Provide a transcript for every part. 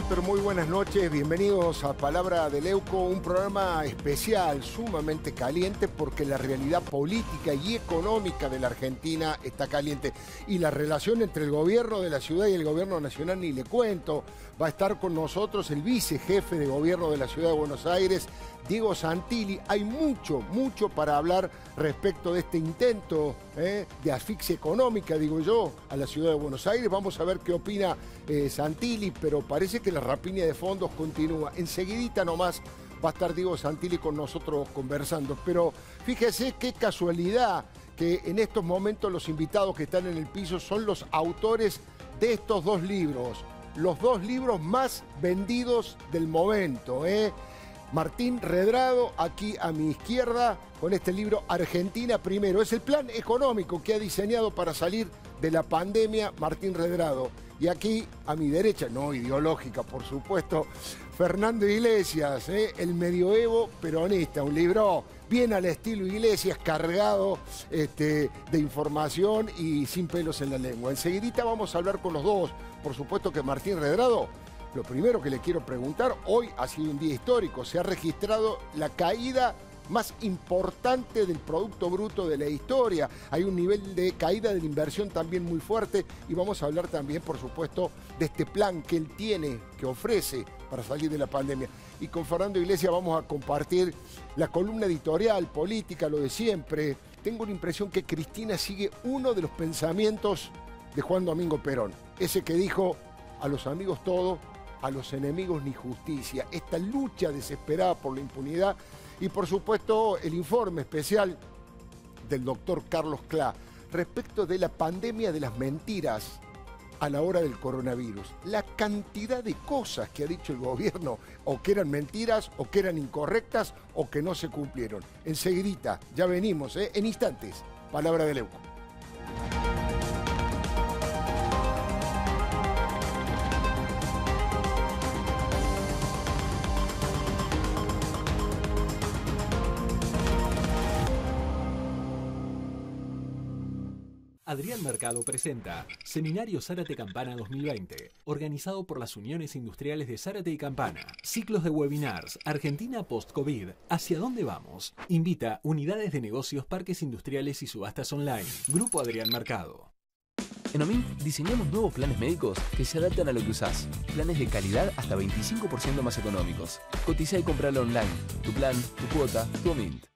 pero muy buenas noches. Bienvenidos a Palabra de Leuco, un programa especial, sumamente caliente, porque la realidad política y económica de la Argentina está caliente. Y la relación entre el gobierno de la ciudad y el gobierno nacional, ni le cuento. Va a estar con nosotros el vicejefe de gobierno de la ciudad de Buenos Aires, Diego Santilli. Hay mucho para hablar respecto de este intento de asfixia económica, digo yo, a la ciudad de Buenos Aires. Vamos a ver qué opina Santilli, pero parece que la rapiña de fondos continúa. Enseguidita nomás va a estar Diego Santilli con nosotros conversando. Pero fíjese qué casualidad que en estos momentos los invitados que están en el piso son los autores de estos dos libros. Los dos libros más vendidos del momento, Martín Redrado, aquí a mi izquierda, con este libro Argentina Primero. Es el plan económico que ha diseñado para salir de la pandemia Martín Redrado. Y aquí a mi derecha, no ideológica por supuesto, Fernando Iglesias, el medioevo peronista. Un libro bien al estilo Iglesias, cargado de información y sin pelos en la lengua. Enseguidita vamos a hablar con los dos. Por supuesto que Martín Redrado, lo primero que le quiero preguntar, hoy ha sido un día histórico. Se ha registrado la caída más importante del Producto Bruto de la historia. Hay un nivel de caída de la inversión también muy fuerte y vamos a hablar también, por supuesto, de este plan que él tiene, que ofrece para salir de la pandemia. Y con Fernando Iglesias vamos a compartir la columna editorial, política, lo de siempre. Tengo la impresión que Cristina sigue uno de los pensamientos de Juan Domingo Perón. Ese que dijo: a los amigos todo, a los enemigos ni justicia. Esta lucha desesperada por la impunidad. Y por supuesto el informe especial del doctor Carlos Clá respecto de la pandemia de las mentiras a la hora del coronavirus. La cantidad de cosas que ha dicho el gobierno, o que eran mentiras, o que eran incorrectas, o que no se cumplieron. Enseguidita, ya venimos, en instantes. Palabra de Leuco. Adrián Mercado presenta Seminario Zárate Campana 2020, organizado por las Uniones Industriales de Zárate y Campana. Ciclos de webinars, Argentina post-COVID, ¿hacia dónde vamos? Invita unidades de negocios, parques industriales y subastas online. Grupo Adrián Mercado. En OMINT diseñamos nuevos planes médicos que se adaptan a lo que usás. Planes de calidad hasta 25% más económicos. Cotiza y compralo online. Tu plan, tu cuota, tu OMINT.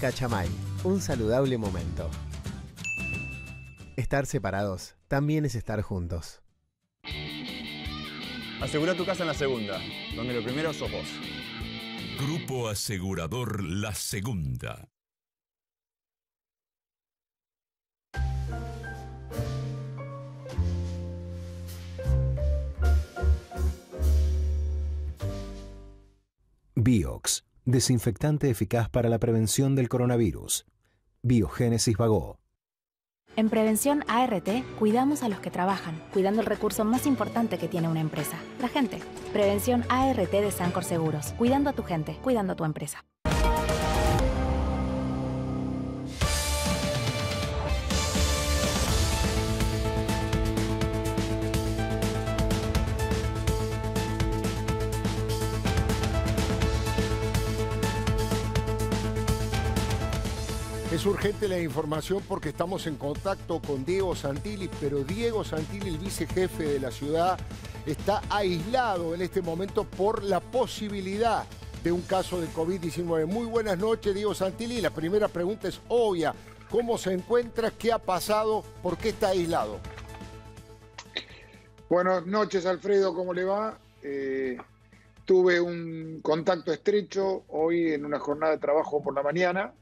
Cachamay, un saludable momento. Estar separados también es estar juntos. Asegura tu casa en La Segunda, donde lo primero sos vos. Grupo Asegurador La Segunda. Biox, desinfectante eficaz para la prevención del coronavirus. Biogénesis Bagó. En Prevención ART, cuidamos a los que trabajan, cuidando el recurso más importante que tiene una empresa, la gente. Prevención ART de Sancor Seguros, cuidando a tu gente, cuidando a tu empresa. Es urgente la información porque estamos en contacto con Diego Santilli, pero Diego Santilli, el vicejefe de la ciudad, está aislado en este momento por la posibilidad de un caso de COVID-19. Muy buenas noches, Diego Santilli. La primera pregunta es obvia. ¿Cómo se encuentra? ¿Qué ha pasado? ¿Por qué está aislado? Buenas noches, Alfredo. ¿Cómo le va? Tuve un contacto estrecho hoy en una jornada de trabajo por la mañana.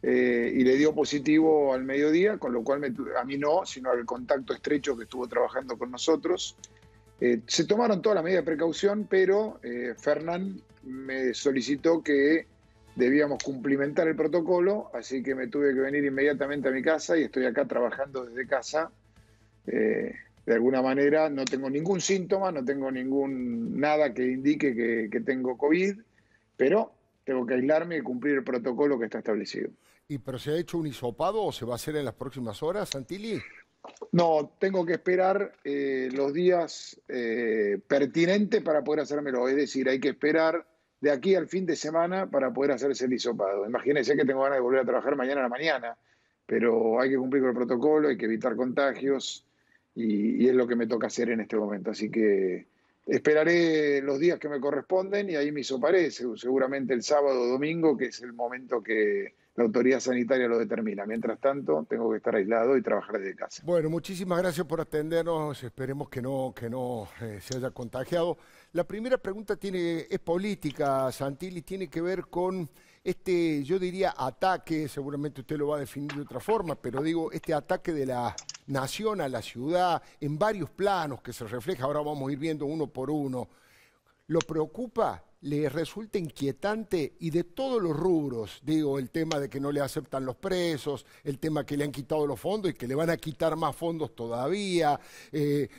Y le dio positivo al mediodía, con lo cual a mí no, sino al contacto estrecho que estuvo trabajando con nosotros. Se tomaron todas las medidas de precaución, pero Fernán me solicitó que debíamos cumplimentar el protocolo, así que me tuve que venir inmediatamente a mi casa y estoy acá trabajando desde casa de alguna manera no tengo ningún síntoma, no tengo nada que indique que tengo COVID, pero tengo que aislarme y cumplir el protocolo que está establecido. ¿Pero se ha hecho un hisopado o se va a hacer en las próximas horas, Santilli? No, tengo que esperar los días pertinentes para poder hacérmelo. Es decir, hay que esperar de aquí al fin de semana para poder hacerse el hisopado. Imagínense que tengo ganas de volver a trabajar mañana a la mañana, pero hay que cumplir con el protocolo, hay que evitar contagios y es lo que me toca hacer en este momento. Así que esperaré los días que me corresponden y ahí me hisoparé, seguramente el sábado o domingo, que es el momento que la autoridad sanitaria lo determina. Mientras tanto, tengo que estar aislado y trabajar desde casa. Bueno, muchísimas gracias por atendernos. Esperemos que no se haya contagiado. La primera pregunta es política, Santilli, tiene que ver con yo diría, ataque, seguramente usted lo va a definir de otra forma, pero digo, este ataque de la nación a la ciudad en varios planos que se refleja, ahora vamos a ir viendo uno por uno. ¿Lo preocupa? ¿Le resulta inquietante? Y de todos los rubros, digo, el tema de que no le aceptan los presos, el tema que le han quitado los fondos y que le van a quitar más fondos todavía,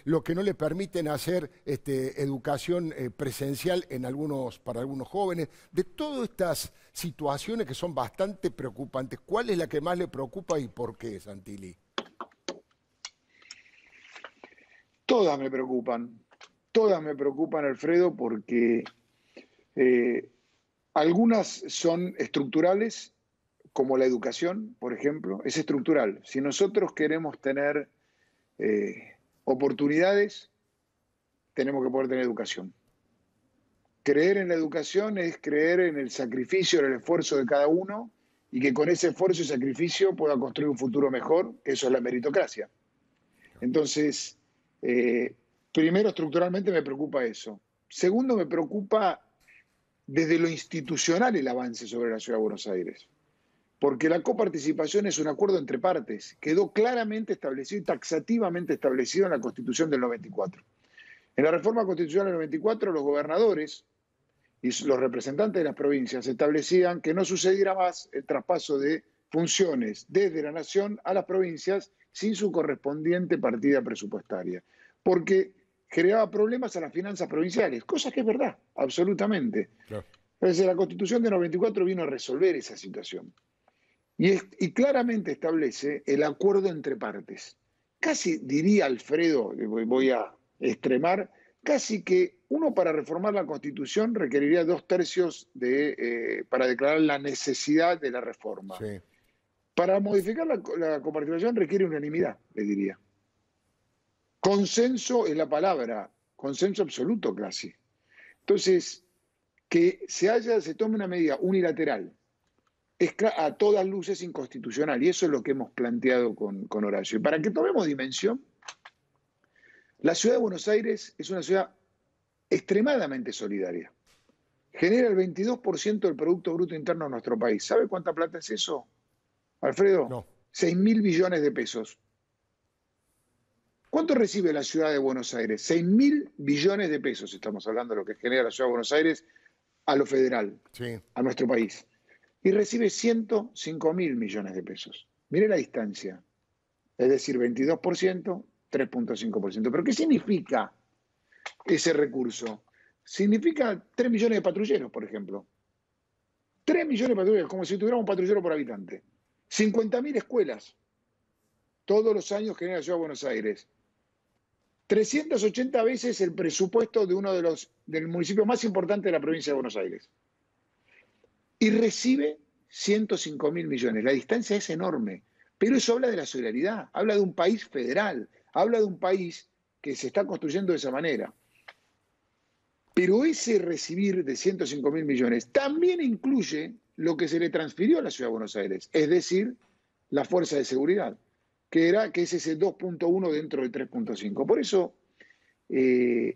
lo que no le permiten hacer educación presencial para algunos jóvenes, de todas estas situaciones que son bastante preocupantes, ¿cuál es la que más le preocupa y por qué, Santilli? Todas me preocupan, Alfredo, porque algunas son estructurales, como la educación, por ejemplo, es estructural. Si nosotros queremos tener oportunidades, tenemos que poder tener educación. Creer en la educación es creer en el sacrificio, en el esfuerzo de cada uno y que con ese esfuerzo y sacrificio pueda construir un futuro mejor. Eso es la meritocracia. Entonces, primero, estructuralmente me preocupa eso. Segundo, me preocupa desde lo institucional el avance sobre la Ciudad de Buenos Aires. Porque la coparticipación es un acuerdo entre partes. Quedó claramente establecido y taxativamente establecido en la Constitución del 94. En la reforma constitucional del 94, los gobernadores y los representantes de las provincias establecían que no sucediera más el traspaso de funciones desde la nación a las provincias sin su correspondiente partida presupuestaria. Porque generaba problemas a las finanzas provinciales, cosa que es verdad, absolutamente. Claro. Entonces, la Constitución de 94 vino a resolver esa situación. Y claramente establece el acuerdo entre partes. Casi diría Alfredo, voy a extremar, casi que uno para reformar la Constitución requeriría 2/3 para declarar la necesidad de la reforma. Sí. Para modificar la coparticipación requiere unanimidad, le diría. Consenso es la palabra, consenso absoluto casi. Entonces, que se tome una medida unilateral es a todas luces inconstitucional y eso es lo que hemos planteado con Horacio. Y para que tomemos dimensión, la Ciudad de Buenos Aires es una ciudad extremadamente solidaria. Genera el 22% del Producto Bruto Interno de nuestro país. ¿Sabe cuánta plata es eso, Alfredo? No. 6.000 billones de pesos. ¿Cuánto recibe la Ciudad de Buenos Aires? 6.000 billones de pesos, estamos hablando de lo que genera la Ciudad de Buenos Aires a lo federal, sí, a nuestro país. Y recibe 105.000 millones de pesos. Mire la distancia. Es decir, 22%, 3.5%. ¿Pero qué significa ese recurso? Significa 3 millones de patrulleros, por ejemplo. 3 millones de patrulleros, como si tuviéramos un patrullero por habitante. 50.000 escuelas. Todos los años genera la Ciudad de Buenos Aires. 380 veces el presupuesto de del municipio más importante de la provincia de Buenos Aires. Y recibe 105.000 millones. La distancia es enorme. Pero eso habla de la solidaridad, habla de un país federal, habla de un país que se está construyendo de esa manera. Pero ese recibir de 105.000 millones también incluye lo que se le transfirió a la Ciudad de Buenos Aires, es decir, la fuerza de seguridad, que es ese 2.1 dentro del 3.5. Por eso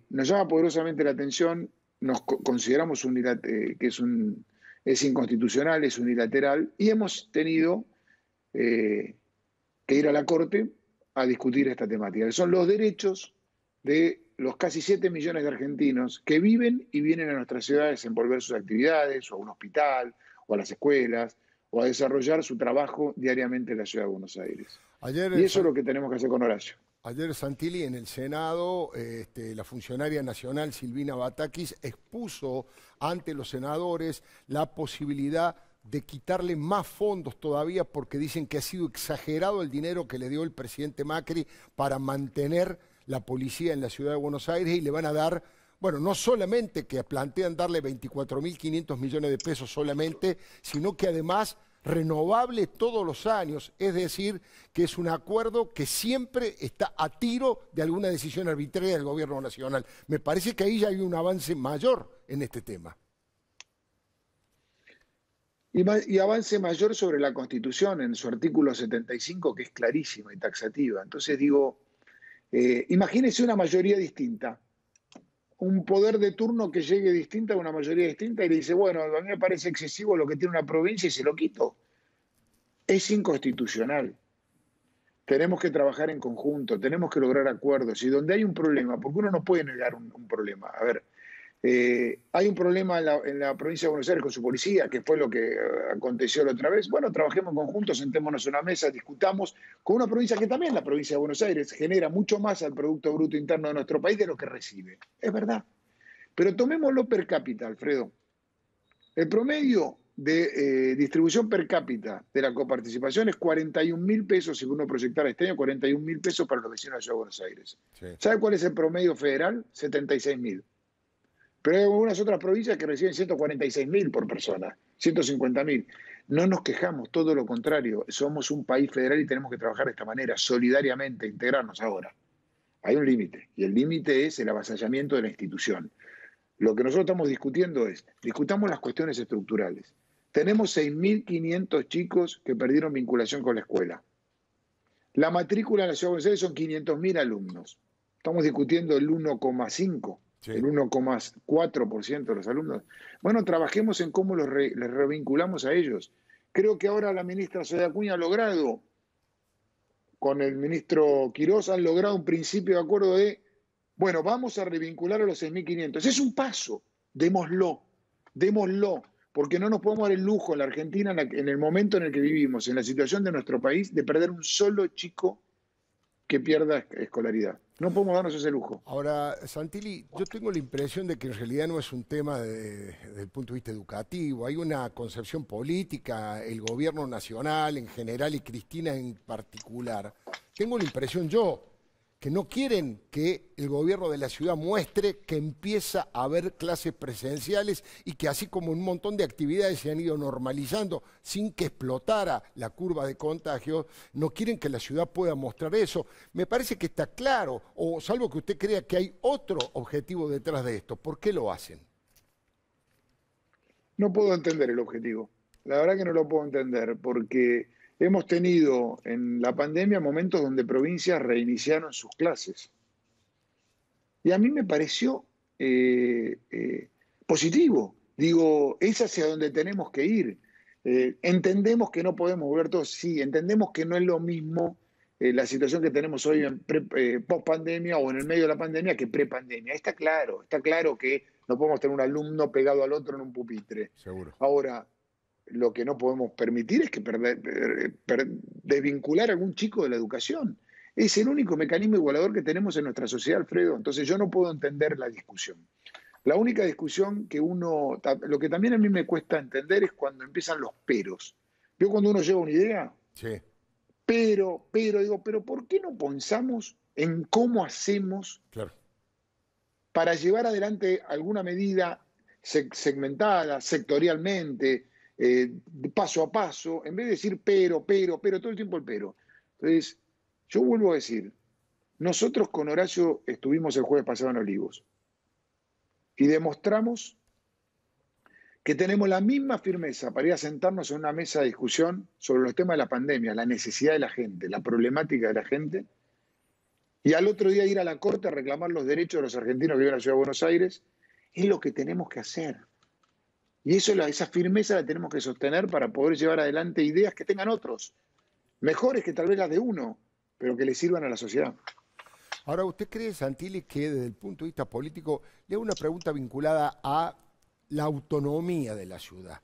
nos llama poderosamente la atención, nos consideramos que es inconstitucional, es unilateral, y hemos tenido que ir a la Corte a discutir esta temática, que son los derechos de los casi 7 millones de argentinos que viven y vienen a nuestras ciudades a envolver sus actividades, o a un hospital, o a las escuelas, o a desarrollar su trabajo diariamente en la Ciudad de Buenos Aires. Y eso es lo que tenemos que hacer con Horacio. Ayer Santilli en el Senado, la funcionaria nacional Silvina Batakis expuso ante los senadores la posibilidad de quitarle más fondos todavía porque dicen que ha sido exagerado el dinero que le dio el presidente Macri para mantener la policía en la ciudad de Buenos Aires y le van a dar, bueno, no solamente que plantean darle 24.500 millones de pesos solamente, sino que además renovable todos los años, es decir, que es un acuerdo que siempre está a tiro de alguna decisión arbitraria del gobierno nacional. Me parece que ahí ya hay un avance mayor en este tema. Y avance mayor sobre la Constitución en su artículo 75, que es clarísima y taxativa. Entonces digo, imagínese una mayoría distinta, un poder de turno que llegue distinta a una mayoría distinta y le dice, bueno, a mí me parece excesivo lo que tiene una provincia y se lo quito. Es inconstitucional. Tenemos que trabajar en conjunto, tenemos que lograr acuerdos. Y donde hay un problema, porque uno no puede negar un problema. A ver, hay un problema en la provincia de Buenos Aires con su policía, que fue lo que aconteció la otra vez. Bueno, trabajemos en conjunto, sentémonos en una mesa, discutamos con una provincia que también, la provincia de Buenos Aires, genera mucho más al Producto Bruto Interno de nuestro país de lo que recibe. Es verdad. Pero tomémoslo per cápita, Alfredo. El promedio de distribución per cápita de la coparticipación es 41.000 pesos, si uno proyectara este año, 41.000 pesos para los vecinos de la ciudad de Buenos Aires. Sí. ¿Sabe cuál es el promedio federal? 76.000. Pero hay algunas otras provincias que reciben 146.000 por persona, 150.000. No nos quejamos, todo lo contrario. Somos un país federal y tenemos que trabajar de esta manera, solidariamente, integrarnos ahora. Hay un límite, y el límite es el avasallamiento de la institución. Lo que nosotros estamos discutiendo es, discutamos las cuestiones estructurales. Tenemos 6.500 chicos que perdieron vinculación con la escuela. La matrícula en la ciudad de Buenos Aires son 500.000 alumnos. Estamos discutiendo el 1,5%. Sí. El 1,4% de los alumnos. Bueno, trabajemos en cómo les revinculamos a ellos. Creo que ahora la ministra Soledad Acuña ha logrado, con el ministro Quirós, han logrado un principio de acuerdo de, bueno, vamos a revincular a los 6.500. Es un paso, démoslo, porque no nos podemos dar el lujo en la Argentina, en el momento en el que vivimos, en la situación de nuestro país, de perder un solo chico que pierda escolaridad. No podemos darnos ese lujo. Ahora, Santilli, yo tengo la impresión de que en realidad no es un tema desde el punto de vista educativo. Hay una concepción política, el gobierno nacional en general y Cristina en particular. Tengo la impresión yo que no quieren que el gobierno de la ciudad muestre que empieza a haber clases presenciales y que así como un montón de actividades se han ido normalizando sin que explotara la curva de contagio, no quieren que la ciudad pueda mostrar eso. Me parece que está claro, o salvo que usted crea que hay otro objetivo detrás de esto. ¿Por qué lo hacen? No puedo entender el objetivo. La verdad que no lo puedo entender porque hemos tenido en la pandemia momentos donde provincias reiniciaron sus clases. Y a mí me pareció positivo. Digo, es hacia donde tenemos que ir. Entendemos que no podemos volver todos. Sí, entendemos que no es lo mismo la situación que tenemos hoy en post-pandemia o en el medio de la pandemia que pre-pandemia. Está claro que no podemos tener un alumno pegado al otro en un pupitre. Seguro. Ahora, lo que no podemos permitir es que desvincular a algún chico de la educación. Es el único mecanismo igualador que tenemos en nuestra sociedad, Alfredo. Entonces yo no puedo entender la discusión. La única discusión que lo que también a mí me cuesta entender es cuando empiezan los peros. Yo cuando uno lleva una idea, sí. pero ¿por qué no pensamos en cómo hacemos para llevar adelante alguna medida segmentada, sectorialmente, paso a paso, en vez de decir pero, todo el tiempo el pero? Entonces, yo vuelvo a decir, nosotros con Horacio estuvimos el jueves pasado en Olivos y demostramos que tenemos la misma firmeza para ir a sentarnos en una mesa de discusión sobre los temas de la pandemia, la necesidad de la gente, la problemática de la gente, y al otro día ir a la Corte a reclamar los derechos de los argentinos que viven en la Ciudad de Buenos Aires. Es lo que tenemos que hacer. Y esa firmeza la tenemos que sostener para poder llevar adelante ideas que tengan otros, mejores que tal vez las de uno, pero que le sirvan a la sociedad. Ahora, ¿usted cree, Santilli, que desde el punto de vista político, le hago una pregunta vinculada a la autonomía de la ciudad?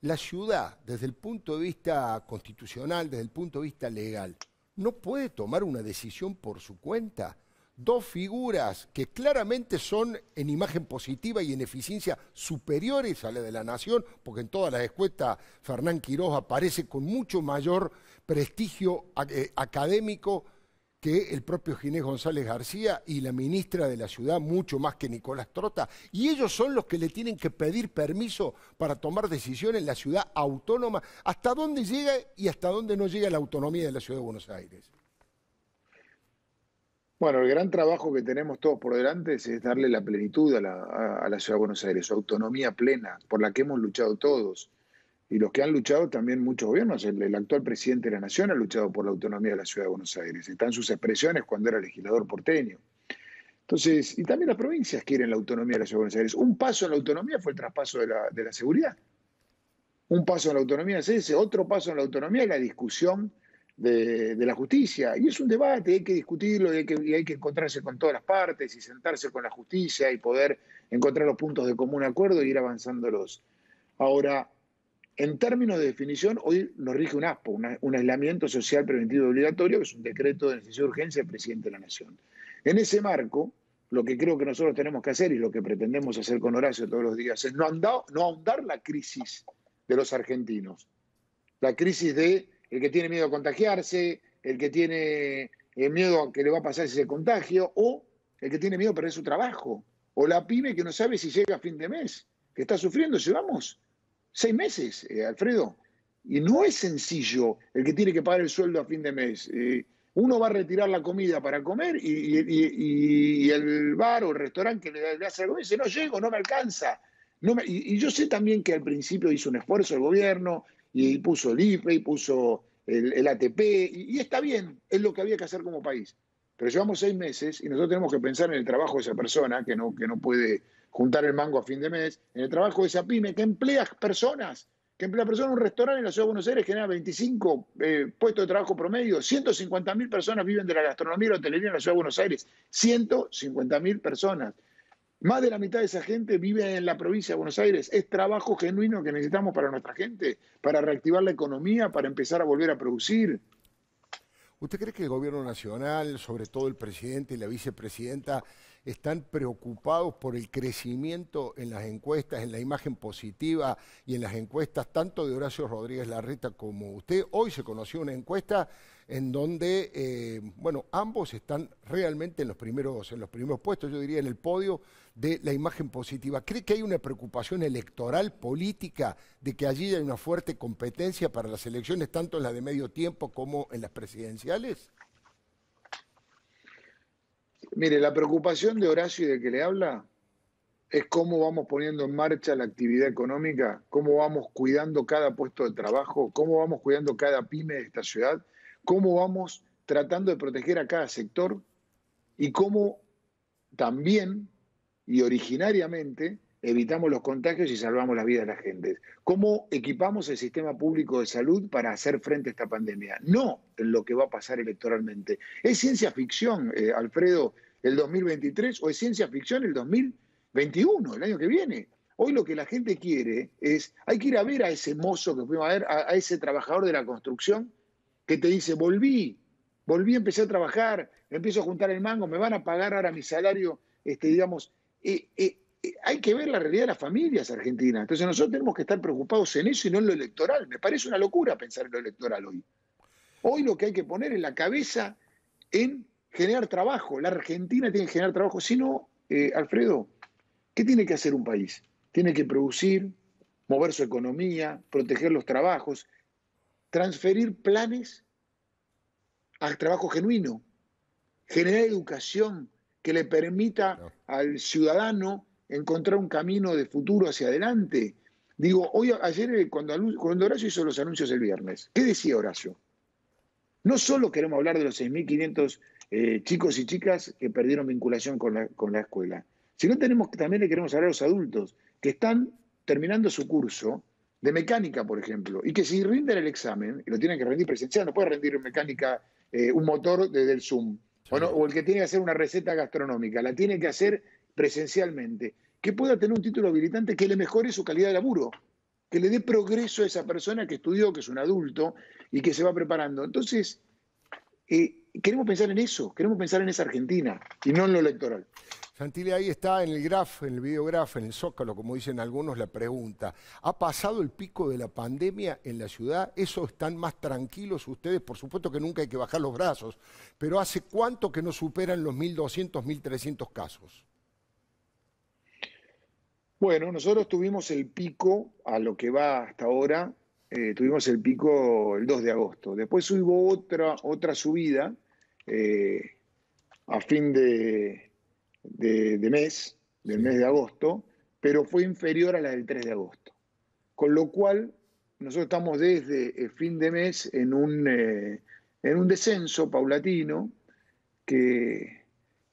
La ciudad, desde el punto de vista constitucional, desde el punto de vista legal, no puede tomar una decisión por su cuenta. Dos figuras que claramente son en imagen positiva y en eficiencia superiores a la de la Nación, porque en todas las encuestas Fernán Quiroz aparece con mucho mayor prestigio académico que el propio Ginés González García y la ministra de la Ciudad, mucho más que Nicolás Trota, y ellos son los que le tienen que pedir permiso para tomar decisiones en la ciudad autónoma. ¿Hasta dónde llega y hasta dónde no llega la autonomía de la Ciudad de Buenos Aires? Bueno, el gran trabajo que tenemos todos por delante es darle la plenitud a la Ciudad de Buenos Aires, su autonomía plena, por la que hemos luchado todos. Y los que han luchado también muchos gobiernos, el actual presidente de la Nación ha luchado por la autonomía de la Ciudad de Buenos Aires. Están sus expresiones cuando era legislador porteño. Entonces, y también las provincias quieren la autonomía de la Ciudad de Buenos Aires. Un paso en la autonomía fue el traspaso de la seguridad. Un paso en la autonomía es ese, otro paso en la autonomía es la discusión de la justicia. Y es un debate, hay que discutirlo y hay que encontrarse con todas las partes y sentarse con la justicia y poder encontrar los puntos de común acuerdo e ir avanzándolos. Ahora, en términos de definición, hoy nos rige un ASPO, un aislamiento social preventivo obligatorio, que es un decreto de necesidad de urgencia del presidente de la Nación. En ese marco, lo que creo que nosotros tenemos que hacer y lo que pretendemos hacer con Horacio todos los días es no ahondar la crisis de los argentinos. La crisis de el que tiene miedo a contagiarse, el que tiene miedo a que le va a pasar ese contagio, o el que tiene miedo a perder su trabajo, o la pyme que no sabe si llega a fin de mes, que está sufriendo. Llevamos 6 meses, Alfredo, y no es sencillo el que tiene que pagar el sueldo a fin de mes. Uno va a retirar la comida para comer y el bar o el restaurante que le hace algo dice, no llego, no me alcanza. Y yo sé también que al principio hizo un esfuerzo el gobierno y puso el IFE y puso el ATP, y está bien, es lo que había que hacer como país. Pero llevamos 6 meses y nosotros tenemos que pensar en el trabajo de esa persona que no puede juntar el mango a fin de mes, en el trabajo de esa pyme que emplea personas, en un restaurante en la Ciudad de Buenos Aires genera 25 puestos de trabajo promedio, 150.000 personas viven de la gastronomía y la hotelería en la Ciudad de Buenos Aires, 150.000 personas. Más de la mitad de esa gente vive en la provincia de Buenos Aires. Es trabajo genuino que necesitamos para nuestra gente, para reactivar la economía, para empezar a volver a producir. ¿Usted cree que el gobierno nacional, sobre todo el presidente y la vicepresidenta, están preocupados por el crecimiento en las encuestas, en la imagen positiva y en las encuestas tanto de Horacio Rodríguez Larreta como usted? Hoy se conoció una encuesta en donde, ambos están realmente en los primeros puestos, yo diría en el podio de la imagen positiva. ¿Cree que hay una preocupación electoral, política, de que allí hay una fuerte competencia para las elecciones, tanto en las de medio tiempo como en las presidenciales? Mire, la preocupación de Horacio y de que le habla es cómo vamos poniendo en marcha la actividad económica, cómo vamos cuidando cada puesto de trabajo, cómo vamos cuidando cada pyme de esta ciudad, cómo vamos tratando de proteger a cada sector y cómo también y originariamente evitamos los contagios y salvamos la vida de la gente. ¿Cómo equipamos el sistema público de salud para hacer frente a esta pandemia? No en lo que va a pasar electoralmente. ¿Es ciencia ficción, Alfredo, el 2023 o es ciencia ficción el 2021, el año que viene? Hoy lo que la gente quiere es, hay que ir a ver a ese mozo que fuimos a ver, a ese trabajador de la construcción que te dice, volví, empecé a trabajar, empiezo a juntar el mango, me van a pagar ahora mi salario, hay que ver la realidad de las familias argentinas. Entonces nosotros tenemos que estar preocupados en eso y no en lo electoral. Me parece una locura pensar en lo electoral hoy. Hoy lo que hay que poner en la cabeza en generar trabajo. La Argentina tiene que generar trabajo. Si no, Alfredo, ¿qué tiene que hacer un país? Tiene que producir, mover su economía, proteger los trabajos, transferir planes al trabajo genuino, generar educación que le permita al ciudadano encontrar un camino de futuro hacia adelante. Digo, ayer cuando Horacio hizo los anuncios el viernes, ¿qué decía Horacio? No solo queremos hablar de los 6.500 chicos y chicas que perdieron vinculación con la escuela, sino también le queremos hablar a los adultos que están terminando su curso de mecánica, por ejemplo, y que si rinden el examen, y lo tienen que rendir presencial, no puede rendir en mecánica un motor desde el Zoom, o el que tiene que hacer una receta gastronómica, la tiene que hacer presencialmente, que pueda tener un título habilitante que le mejore su calidad de laburo, que le dé progreso a esa persona que estudió, que es un adulto y que se va preparando. Entonces, Queremos pensar en eso, queremos pensar en esa Argentina y no en lo electoral. Santilli, ahí está en el graph, en el videograph, en el Zócalo, como dicen algunos, la pregunta. ¿Ha pasado el pico de la pandemia en la ciudad? ¿Eso están más tranquilos ustedes? Por supuesto que nunca hay que bajar los brazos, pero ¿hace cuánto que no superan los 1.200, 1.300 casos? Bueno, nosotros tuvimos el pico, a lo que va hasta ahora, tuvimos el pico el 2 de agosto. Después hubo otra subida a fin del mes de agosto, pero fue inferior a la del 3 de agosto. Con lo cual, nosotros estamos desde el fin de mes en un descenso paulatino que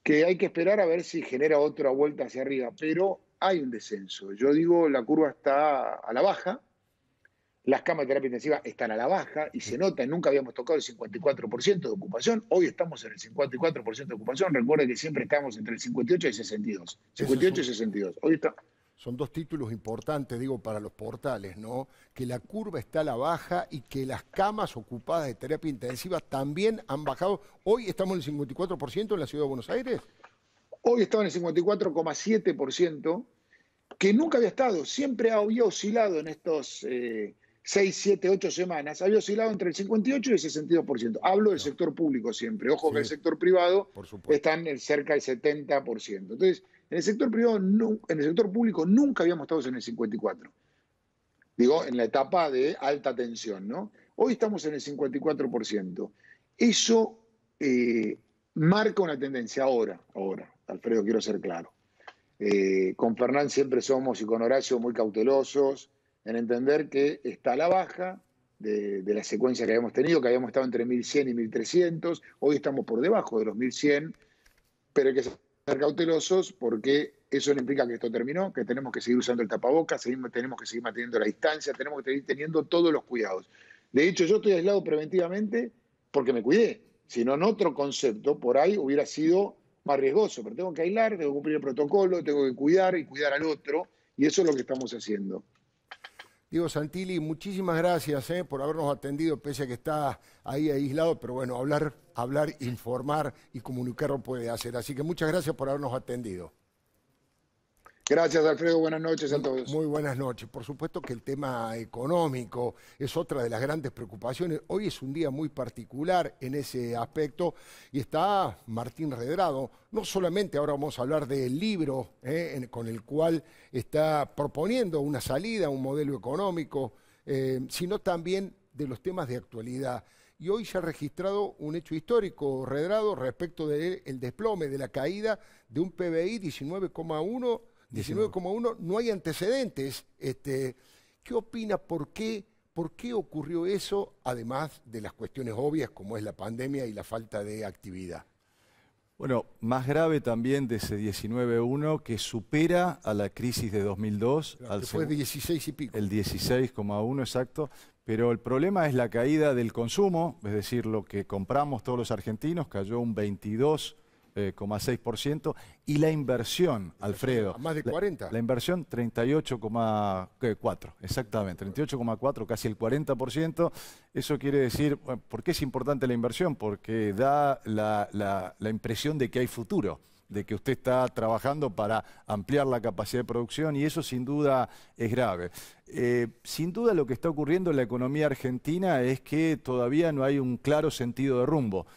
hay que esperar a ver si genera otra vuelta hacia arriba, pero hay un descenso. Yo digo, la curva está a la baja, las camas de terapia intensiva están a la baja y se nota, nunca habíamos tocado el 54% de ocupación, hoy estamos en el 54% de ocupación, recuerden que siempre estamos entre el 58 y 62, 58 y 62, hoy está... Son dos títulos importantes, digo, para los portales, ¿no? Que la curva está a la baja y que las camas ocupadas de terapia intensiva también han bajado. Hoy estamos en el 54% en la Ciudad de Buenos Aires. Hoy estaba en el 54,7%, que nunca había estado, siempre había oscilado en estos 6, 7, 8 semanas, había oscilado entre el 58 y el 62%. Hablo del sector público siempre, ojo que el sector privado está en cerca del 70%. Entonces, en el sector privado, en el sector público nunca habíamos estado en el 54%. Digo, en la etapa de alta tensión, ¿no? Hoy estamos en el 54%. Eso marca una tendencia ahora, Alfredo, quiero ser claro. Con Fernán siempre somos y con Horacio muy cautelosos en entender que está a la baja de la secuencia que habíamos tenido, que habíamos estado entre 1.100 y 1.300, hoy estamos por debajo de los 1.100, pero hay que ser cautelosos porque eso no implica que esto terminó, que tenemos que seguir usando el tapabocas, tenemos que seguir manteniendo la distancia, tenemos que seguir teniendo todos los cuidados. De hecho, yo estoy aislado preventivamente porque me cuidé, si no en otro concepto, por ahí hubiera sido más riesgoso, pero tengo que aislar, tengo que cumplir el protocolo, tengo que cuidar y cuidar al otro, y eso es lo que estamos haciendo. Diego Santilli, muchísimas gracias por habernos atendido, pese a que está ahí aislado, pero bueno, hablar, informar y comunicar lo puede hacer. Así que muchas gracias por habernos atendido. Gracias, Alfredo. Buenas noches a todos. Muy buenas noches. Por supuesto que el tema económico es otra de las grandes preocupaciones. Hoy es un día muy particular en ese aspecto y está Martín Redrado. No solamente ahora vamos a hablar del libro con el cual está proponiendo una salida, un modelo económico, sino también de los temas de actualidad. Y hoy se ha registrado un hecho histórico, Redrado, respecto del desplome, de la caída de un PBI 19,1, no hay antecedentes. ¿Qué opina? ¿Por qué ocurrió eso? Además de las cuestiones obvias como es la pandemia y la falta de actividad. Bueno, más grave también de ese 19,1 que supera a la crisis de 2002. Claro, fue 16 y pico. El 16,1, exacto. Pero el problema es la caída del consumo, es decir, lo que compramos todos los argentinos cayó un 22,6%, y la inversión, Alfredo. A más de 40. La inversión 38,4, exactamente, 38,4, casi el 40%. Eso quiere decir, bueno, ¿por qué es importante la inversión? Porque da la impresión de que hay futuro, de que usted está trabajando para ampliar la capacidad de producción, y eso sin duda es grave. Sin duda lo que está ocurriendo en la economía argentina es que todavía no hay un claro sentido de rumbo.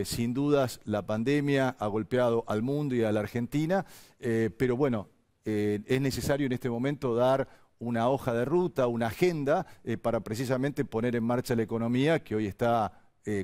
Sin dudas la pandemia ha golpeado al mundo y a la Argentina, pero bueno, es necesario en este momento dar una hoja de ruta, una agenda para precisamente poner en marcha la economía, que hoy está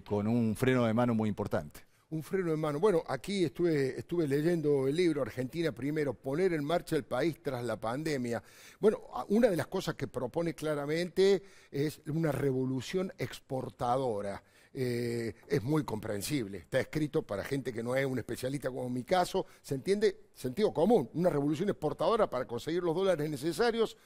con un freno de mano muy importante. Un freno de mano. Bueno, aquí estuve leyendo el libro Argentina Primero, poner en marcha el país tras la pandemia. Bueno, una de las cosas que propone claramente es una revolución exportadora. Es muy comprensible, está escrito para gente que no es un especialista como en mi caso, se entiende, sentido común, una revolución exportadora para conseguir los dólares necesarios.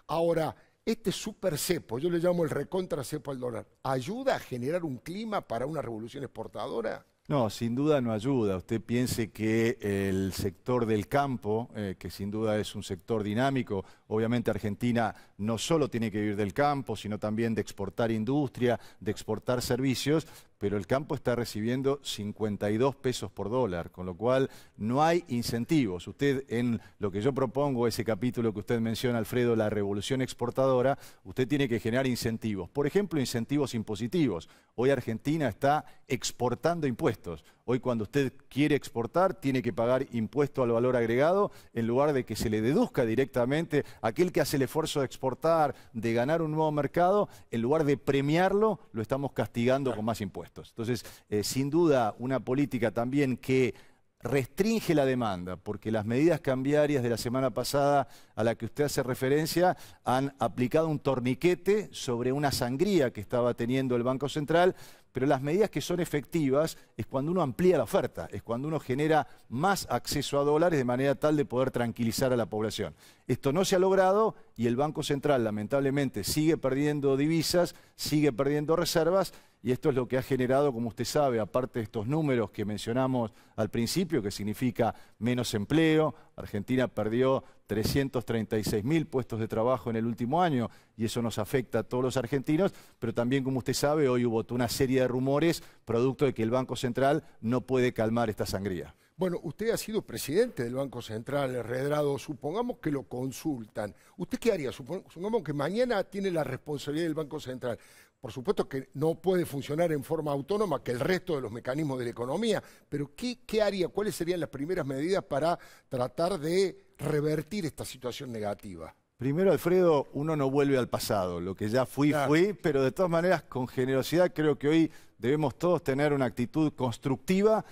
Ahora, este super cepo, yo le llamo el recontra cepo al dólar, ¿ayuda a generar un clima para una revolución exportadora? No, sin duda no ayuda. Usted piense que el sector del campo, que sin duda es un sector dinámico, obviamente Argentina no solo tiene que vivir del campo, sino también de exportar industria, de exportar servicios, pero el campo está recibiendo 52 pesos por dólar, con lo cual no hay incentivos. Usted, en lo que yo propongo, ese capítulo que usted menciona, Alfredo, la revolución exportadora, usted tiene que generar incentivos. Por ejemplo, incentivos impositivos. Hoy Argentina está exportando impuestos. Hoy cuando usted quiere exportar, tiene que pagar impuesto al valor agregado, en lugar de que se le deduzca directamente a aquel que hace el esfuerzo de exportar, de ganar un nuevo mercado, en lugar de premiarlo, lo estamos castigando con más impuestos. Entonces, sin duda, una política también que restringe la demanda, porque las medidas cambiarias de la semana pasada a la que usted hace referencia han aplicado un torniquete sobre una sangría que estaba teniendo el Banco Central, pero las medidas que son efectivas es cuando uno amplía la oferta, es cuando uno genera más acceso a dólares de manera tal de poder tranquilizar a la población. Esto no se ha logrado y el Banco Central lamentablemente sigue perdiendo divisas, sigue perdiendo reservas, y esto es lo que ha generado, como usted sabe, aparte de estos números que mencionamos al principio, que significa menos empleo. Argentina perdió 336.000 puestos de trabajo en el último año y eso nos afecta a todos los argentinos, pero también, como usted sabe, hoy hubo toda una serie de rumores producto de que el Banco Central no puede calmar esta sangría. Bueno, usted ha sido presidente del Banco Central, Redrado. Supongamos que lo consultan. ¿Usted qué haría? Supongamos que mañana tiene la responsabilidad del Banco Central. Por supuesto que no puede funcionar en forma autónoma que el resto de los mecanismos de la economía, pero ¿qué haría? ¿Cuáles serían las primeras medidas para tratar de revertir esta situación negativa? Primero, Alfredo, uno no vuelve al pasado. Lo que ya fui, fui, pero de todas maneras, con generosidad, creo que hoy debemos todos tener una actitud constructiva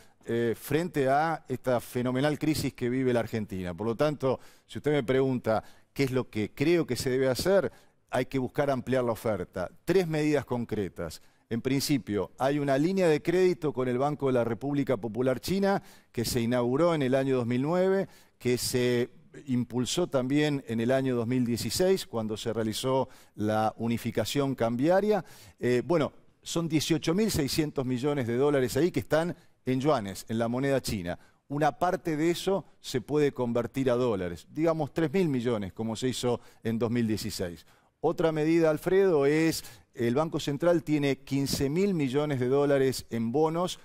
frente a esta fenomenal crisis que vive la Argentina. Por lo tanto, si usted me pregunta qué es lo que creo que se debe hacer, hay que buscar ampliar la oferta. 3 medidas concretas. En principio, hay una línea de crédito con el Banco de la República Popular China que se inauguró en el año 2009, que se impulsó también en el año 2016, cuando se realizó la unificación cambiaria. Bueno, son 18.600 millones de dólares ahí que están en yuanes, en la moneda china. Una parte de eso se puede convertir a dólares, digamos 3.000 millones, como se hizo en 2016. Otra medida, Alfredo, es el Banco Central tiene 15.000 millones de dólares en bonos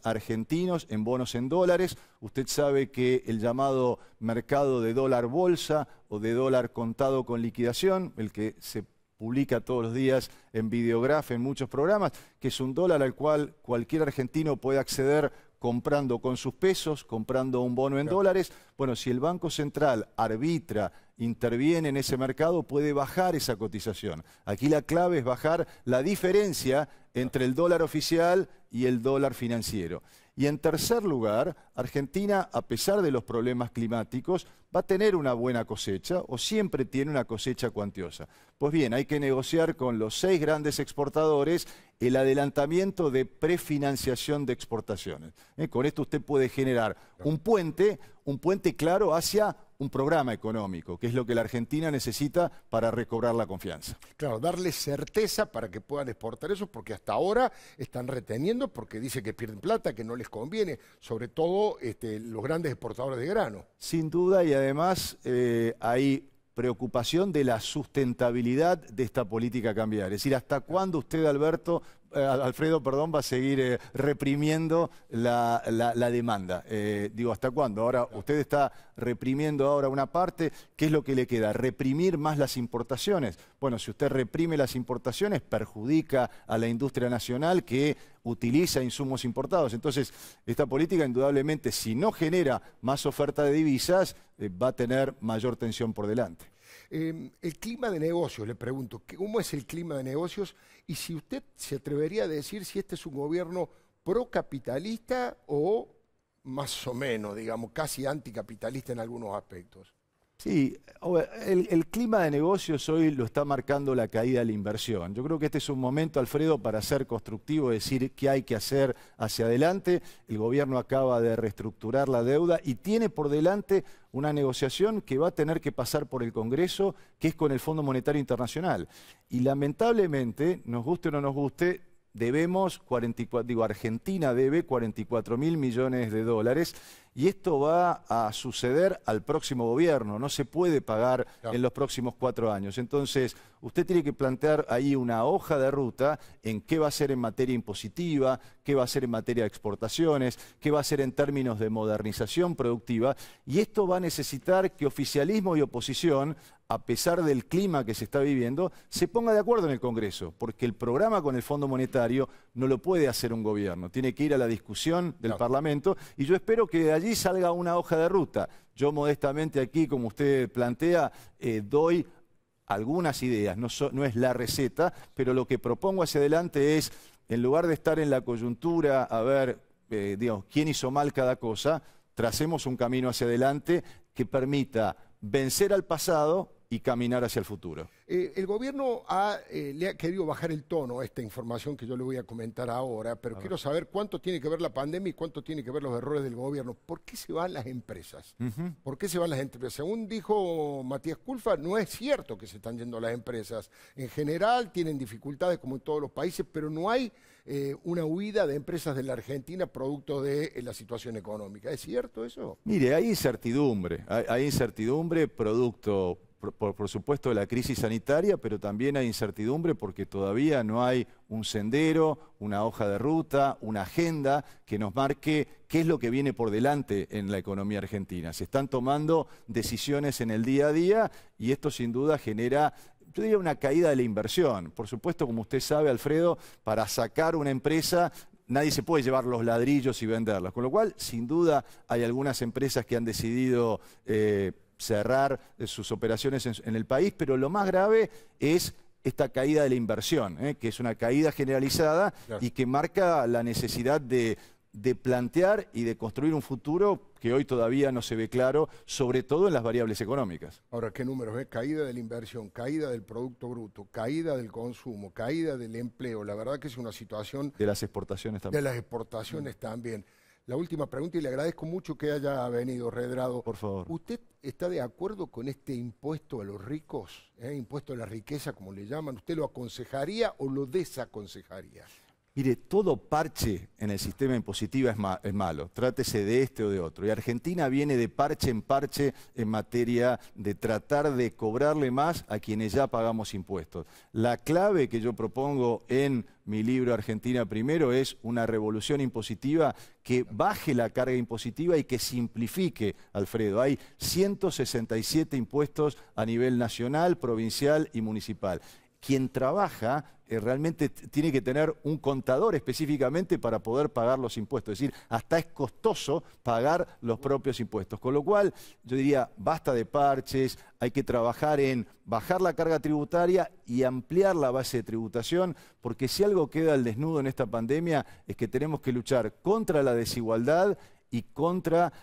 argentinos, en bonos en dólares. Usted sabe que el llamado mercado de dólar bolsa o de dólar contado con liquidación, el que se publica todos los días en Videograph, en muchos programas, que es un dólar al cual cualquier argentino puede acceder comprando con sus pesos, comprando un bono en dólares. Bueno, si el Banco Central arbitra, interviene en ese mercado, puede bajar esa cotización. Aquí la clave es bajar la diferencia entre el dólar oficial y el dólar financiero. Y en tercer lugar, Argentina, a pesar de los problemas climáticos, va a tener una buena cosecha o siempre tiene una cosecha cuantiosa. Pues bien, hay que negociar con los 6 grandes exportadores el adelantamiento de prefinanciación de exportaciones. Con esto usted puede generar un puente claro hacia un programa económico, que es lo que la Argentina necesita para recobrar la confianza. Claro, darle certeza para que puedan exportar eso, porque hasta ahora están reteniendo, porque dice que pierden plata, que no les conviene, sobre todo los grandes exportadores de grano. Sin duda, y además hay preocupación de la sustentabilidad de esta política cambiaria. Es decir, ¿hasta cuándo usted, Alfredo, va a seguir reprimiendo la demanda? Digo, ¿hasta cuándo? Ahora, usted está reprimiendo ahora una parte. ¿Qué es lo que le queda? ¿Reprimir más las importaciones? Bueno, si usted reprime las importaciones, perjudica a la industria nacional que utiliza insumos importados. Entonces, esta política, indudablemente, si no genera más oferta de divisas, va a tener mayor tensión por delante. El clima de negocios, le pregunto, ¿cómo es el clima de negocios? Y si usted se atrevería a decir si este es un gobierno procapitalista o más o menos, digamos, casi anticapitalista en algunos aspectos. Sí, el clima de negocios hoy lo está marcando la caída de la inversión. Yo creo que este es un momento, Alfredo, para ser constructivo, decir qué hay que hacer hacia adelante. El gobierno acaba de reestructurar la deuda y tiene por delante una negociación que va a tener que pasar por el Congreso, que es con el Fondo Monetario Internacional. Y lamentablemente, nos guste o no nos guste, Argentina debe 44.000 millones de dólares y esto va a suceder al próximo gobierno, no se puede pagar en los próximos 4 años. Entonces, usted tiene que plantear ahí una hoja de ruta en qué va a hacer en materia impositiva, qué va a hacer en materia de exportaciones, qué va a hacer en términos de modernización productiva, y esto va a necesitar que oficialismo y oposición, a pesar del clima que se está viviendo, se ponga de acuerdo en el Congreso, porque el programa con el Fondo Monetario no lo puede hacer un gobierno, tiene que ir a la discusión del Parlamento, y yo espero que de allí salga una hoja de ruta. Yo modestamente aquí, como usted plantea, doy algunas ideas, no es la receta, pero lo que propongo hacia adelante es, en lugar de estar en la coyuntura, a ver, digamos, quién hizo mal cada cosa, tracemos un camino hacia adelante que permita vencer al pasado y caminar hacia el futuro. El gobierno le ha querido bajar el tono a esta información que yo le voy a comentar ahora, pero quiero saber cuánto tiene que ver la pandemia y cuánto tiene que ver los errores del gobierno. ¿Por qué se van las empresas? ¿Por qué se van las empresas? Según dijo Matías Culfas, no es cierto que se están yendo las empresas. En general tienen dificultades como en todos los países, pero no hay una huida de empresas de la Argentina producto de la situación económica. ¿Es cierto eso? Mire, hay incertidumbre producto, por supuesto, de la crisis sanitaria, pero también hay incertidumbre porque todavía no hay un sendero, una hoja de ruta, una agenda que nos marque qué es lo que viene por delante en la economía argentina. Se están tomando decisiones en el día a día y esto sin duda genera, yo diría, una caída de la inversión. Por supuesto, como usted sabe, Alfredo, para sacar una empresa nadie se puede llevar los ladrillos y venderlos. Con lo cual, sin duda, hay algunas empresas que han decidido cerrar sus operaciones en el país, pero lo más grave es esta caída de la inversión, que es una caída generalizada y que marca la necesidad de plantear y de construir un futuro que hoy todavía no se ve claro, sobre todo en las variables económicas. Ahora, ¿qué números? Caída de la inversión, caída del Producto Bruto, caída del consumo, caída del empleo. La verdad que es una situación... De las exportaciones también. De las exportaciones también. La última pregunta, y le agradezco mucho que haya venido, Redrado. Por favor. ¿Usted está de acuerdo con este impuesto a los ricos? Impuesto a la riqueza, como le llaman. ¿Usted lo aconsejaría o lo desaconsejaría? Mire, todo parche en el sistema impositivo es malo, trátese de este o de otro. Y Argentina viene de parche en materia de tratar de cobrarle más a quienes ya pagamos impuestos. La clave que yo propongo en mi libro Argentina Primero es una revolución impositiva que baje la carga impositiva y que simplifique, Alfredo. Hay 167 impuestos a nivel nacional, provincial y municipal. Quien trabaja realmente tiene que tener un contador específicamente para poder pagar los impuestos. Es decir, hasta es costoso pagar los propios impuestos. Con lo cual, yo diría, basta de parches, hay que trabajar en bajar la carga tributaria y ampliar la base de tributación, porque si algo queda al desnudo en esta pandemia es que tenemos que luchar contra la desigualdad y contra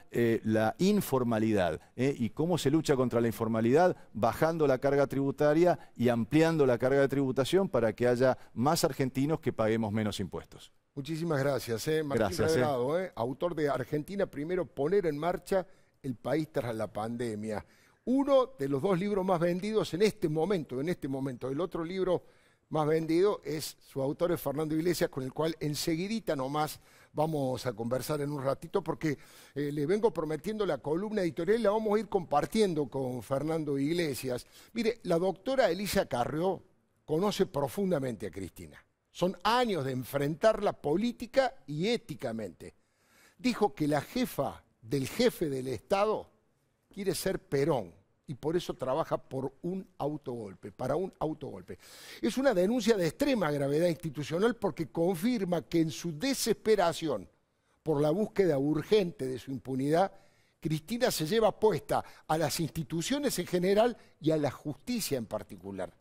la informalidad. ¿Y cómo se lucha contra la informalidad? Bajando la carga tributaria y ampliando la carga de tributación para que haya más argentinos que paguemos menos impuestos. Muchísimas gracias, Martín Redrado, autor de Argentina Primero, poner en marcha el país tras la pandemia. Uno de los 2 libros más vendidos en este momento. El otro libro más vendido es, su autor es Fernando Iglesias, con el cual enseguidita nomás vamos a conversar en un ratito, porque le vengo prometiendo la columna editorial y la vamos a ir compartiendo con Fernando Iglesias. Mire, la doctora Elisa Carrió conoce profundamente a Cristina. Son años de enfrentarla política y éticamente. Dijo que la jefa del jefe del Estado quiere ser Perón y por eso trabaja por un autogolpe, para un autogolpe. Es una denuncia de extrema gravedad institucional porque confirma que en su desesperación por la búsqueda urgente de su impunidad, Cristina se lleva puesta a las instituciones en general y a la justicia en particular.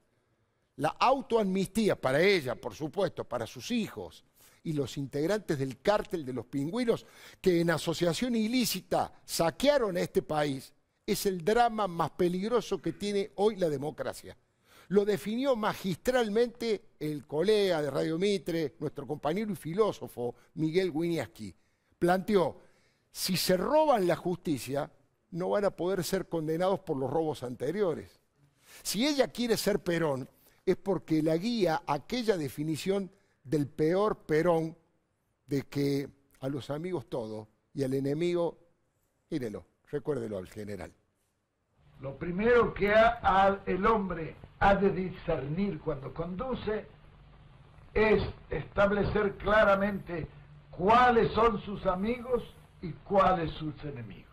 La autoamnistía para ella, por supuesto, para sus hijos y los integrantes del cártel de los pingüinos que en asociación ilícita saquearon a este país, es el drama más peligroso que tiene hoy la democracia. Lo definió magistralmente el colega de Radio Mitre, nuestro compañero y filósofo Miguel Wieniawski. Planteó, si se roban la justicia, no van a poder ser condenados por los robos anteriores. Si ella quiere ser Perón, es porque la guía aquella definición del peor Perón, de que a los amigos todo y al enemigo Mírelo, recuérdelo al general. Lo primero que el hombre ha de discernir cuando conduce es establecer claramente cuáles son sus amigos y cuáles sus enemigos.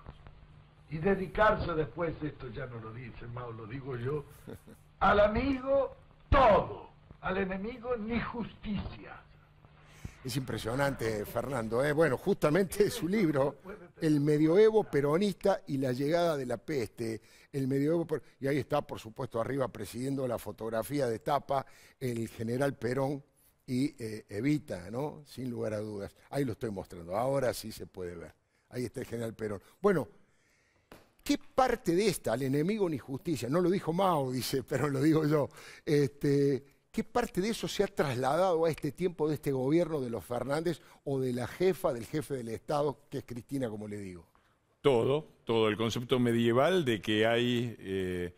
Y dedicarse después, esto ya no lo dice Mao, lo digo yo, al amigo todo, al enemigo ni justicia. Es impresionante, Fernando. Bueno, justamente su libro, El medioevo peronista y la llegada de la peste. El medioevo, y ahí está, por supuesto, arriba presidiendo la fotografía de tapa, el general Perón y Evita, ¿no? Sin lugar a dudas. Ahí lo estoy mostrando, ahora sí se puede ver. Ahí está el general Perón. Bueno, ¿qué parte de esta, al enemigo ni justicia? No lo dijo Mao, dice, pero lo digo yo. ¿Qué parte de eso se ha trasladado a este tiempo de este gobierno de los Fernández o de la jefa, del jefe del Estado, que es Cristina, como le digo? Todo el concepto medieval de que hay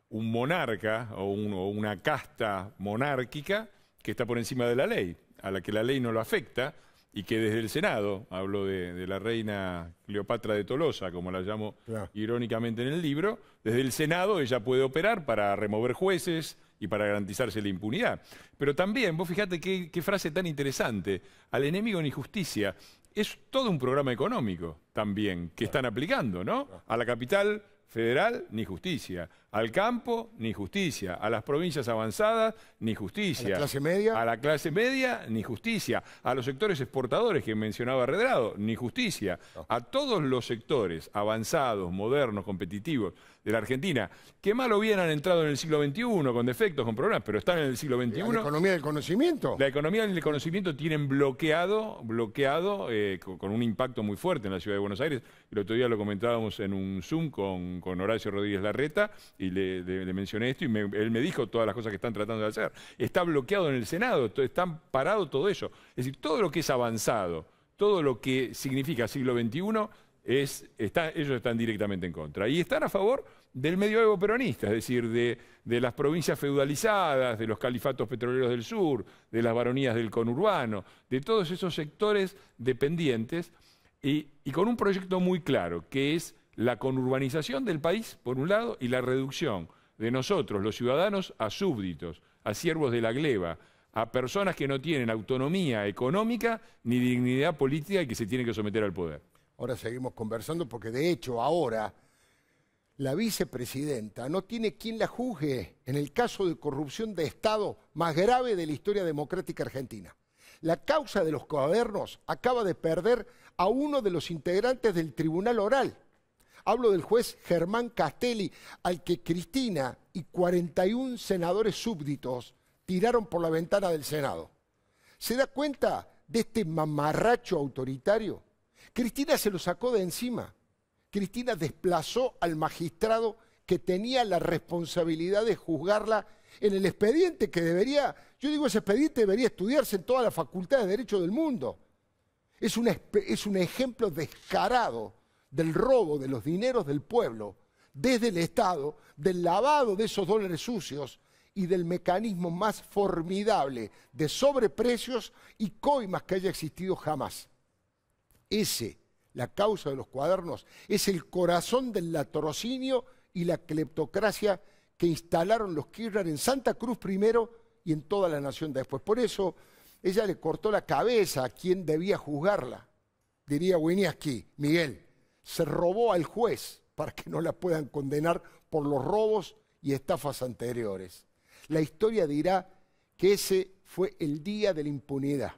un monarca o una casta monárquica que está por encima de la ley, a la que la ley no lo afecta y que desde el Senado, hablo de la reina Cleopatra de Tolosa, como la llamo irónicamente en el libro, desde el Senado ella puede operar para remover jueces y para garantizarse la impunidad. Pero también, vos fijate qué frase tan interesante, al enemigo ni justicia. Es todo un programa económico también que están aplicando, ¿no? A la capital federal, ni justicia. Al campo, ni justicia. A las provincias avanzadas, ni justicia. ¿A la clase media? A la clase media, ni justicia. A los sectores exportadores que mencionaba Redrado, ni justicia. A todos los sectores avanzados, modernos, competitivos de la Argentina, que mal o bien han entrado en el siglo XXI, con defectos, con problemas, pero están en el siglo XXI. ¿La economía del conocimiento? La economía del conocimiento tienen bloqueado con un impacto muy fuerte en la ciudad de Buenos Aires. El otro día lo comentábamos en un Zoom con Horacio Rodríguez Larreta y le mencioné esto y él me dijo todas las cosas que están tratando de hacer. Está bloqueado en el Senado, está parado todo eso. Es decir, todo lo que es avanzado, todo lo que significa siglo XXI, ellos están directamente en contra. Y están a favor del medioevo peronista, es decir, de las provincias feudalizadas, de los califatos petroleros del sur, de las baronías del conurbano, de todos esos sectores dependientes y con un proyecto muy claro, que es la conurbanización del país, por un lado, y la reducción de nosotros, los ciudadanos, a súbditos, a siervos de la gleba, a personas que no tienen autonomía económica ni dignidad política y que se tienen que someter al poder. Ahora seguimos conversando porque, de hecho, ahora la vicepresidenta no tiene quien la juzgue en el caso de corrupción de Estado más grave de la historia democrática argentina. La causa de los cuadernos acaba de perder a uno de los integrantes del Tribunal Oral. Hablo del juez Germán Castelli, al que Cristina y 41 senadores súbditos tiraron por la ventana del Senado. ¿Se da cuenta de este mamarracho autoritario? Cristina se lo sacó de encima. Cristina desplazó al magistrado que tenía la responsabilidad de juzgarla en el expediente que debería, yo digo, ese expediente debería estudiarse en todas las facultades de Derecho del mundo. Es un ejemplo descarado del robo de los dineros del pueblo desde el Estado, del lavado de esos dólares sucios y del mecanismo más formidable de sobreprecios y coimas que haya existido jamás. La causa de los cuadernos, es el corazón del latrocinio y la cleptocracia que instalaron los Kirchner en Santa Cruz primero y en toda la nación después. Por eso ella le cortó la cabeza a quien debía juzgarla. Diría Wieniawski, Miguel, se robó al juez para que no la puedan condenar por los robos y estafas anteriores. La historia dirá que ese fue el día de la impunidad.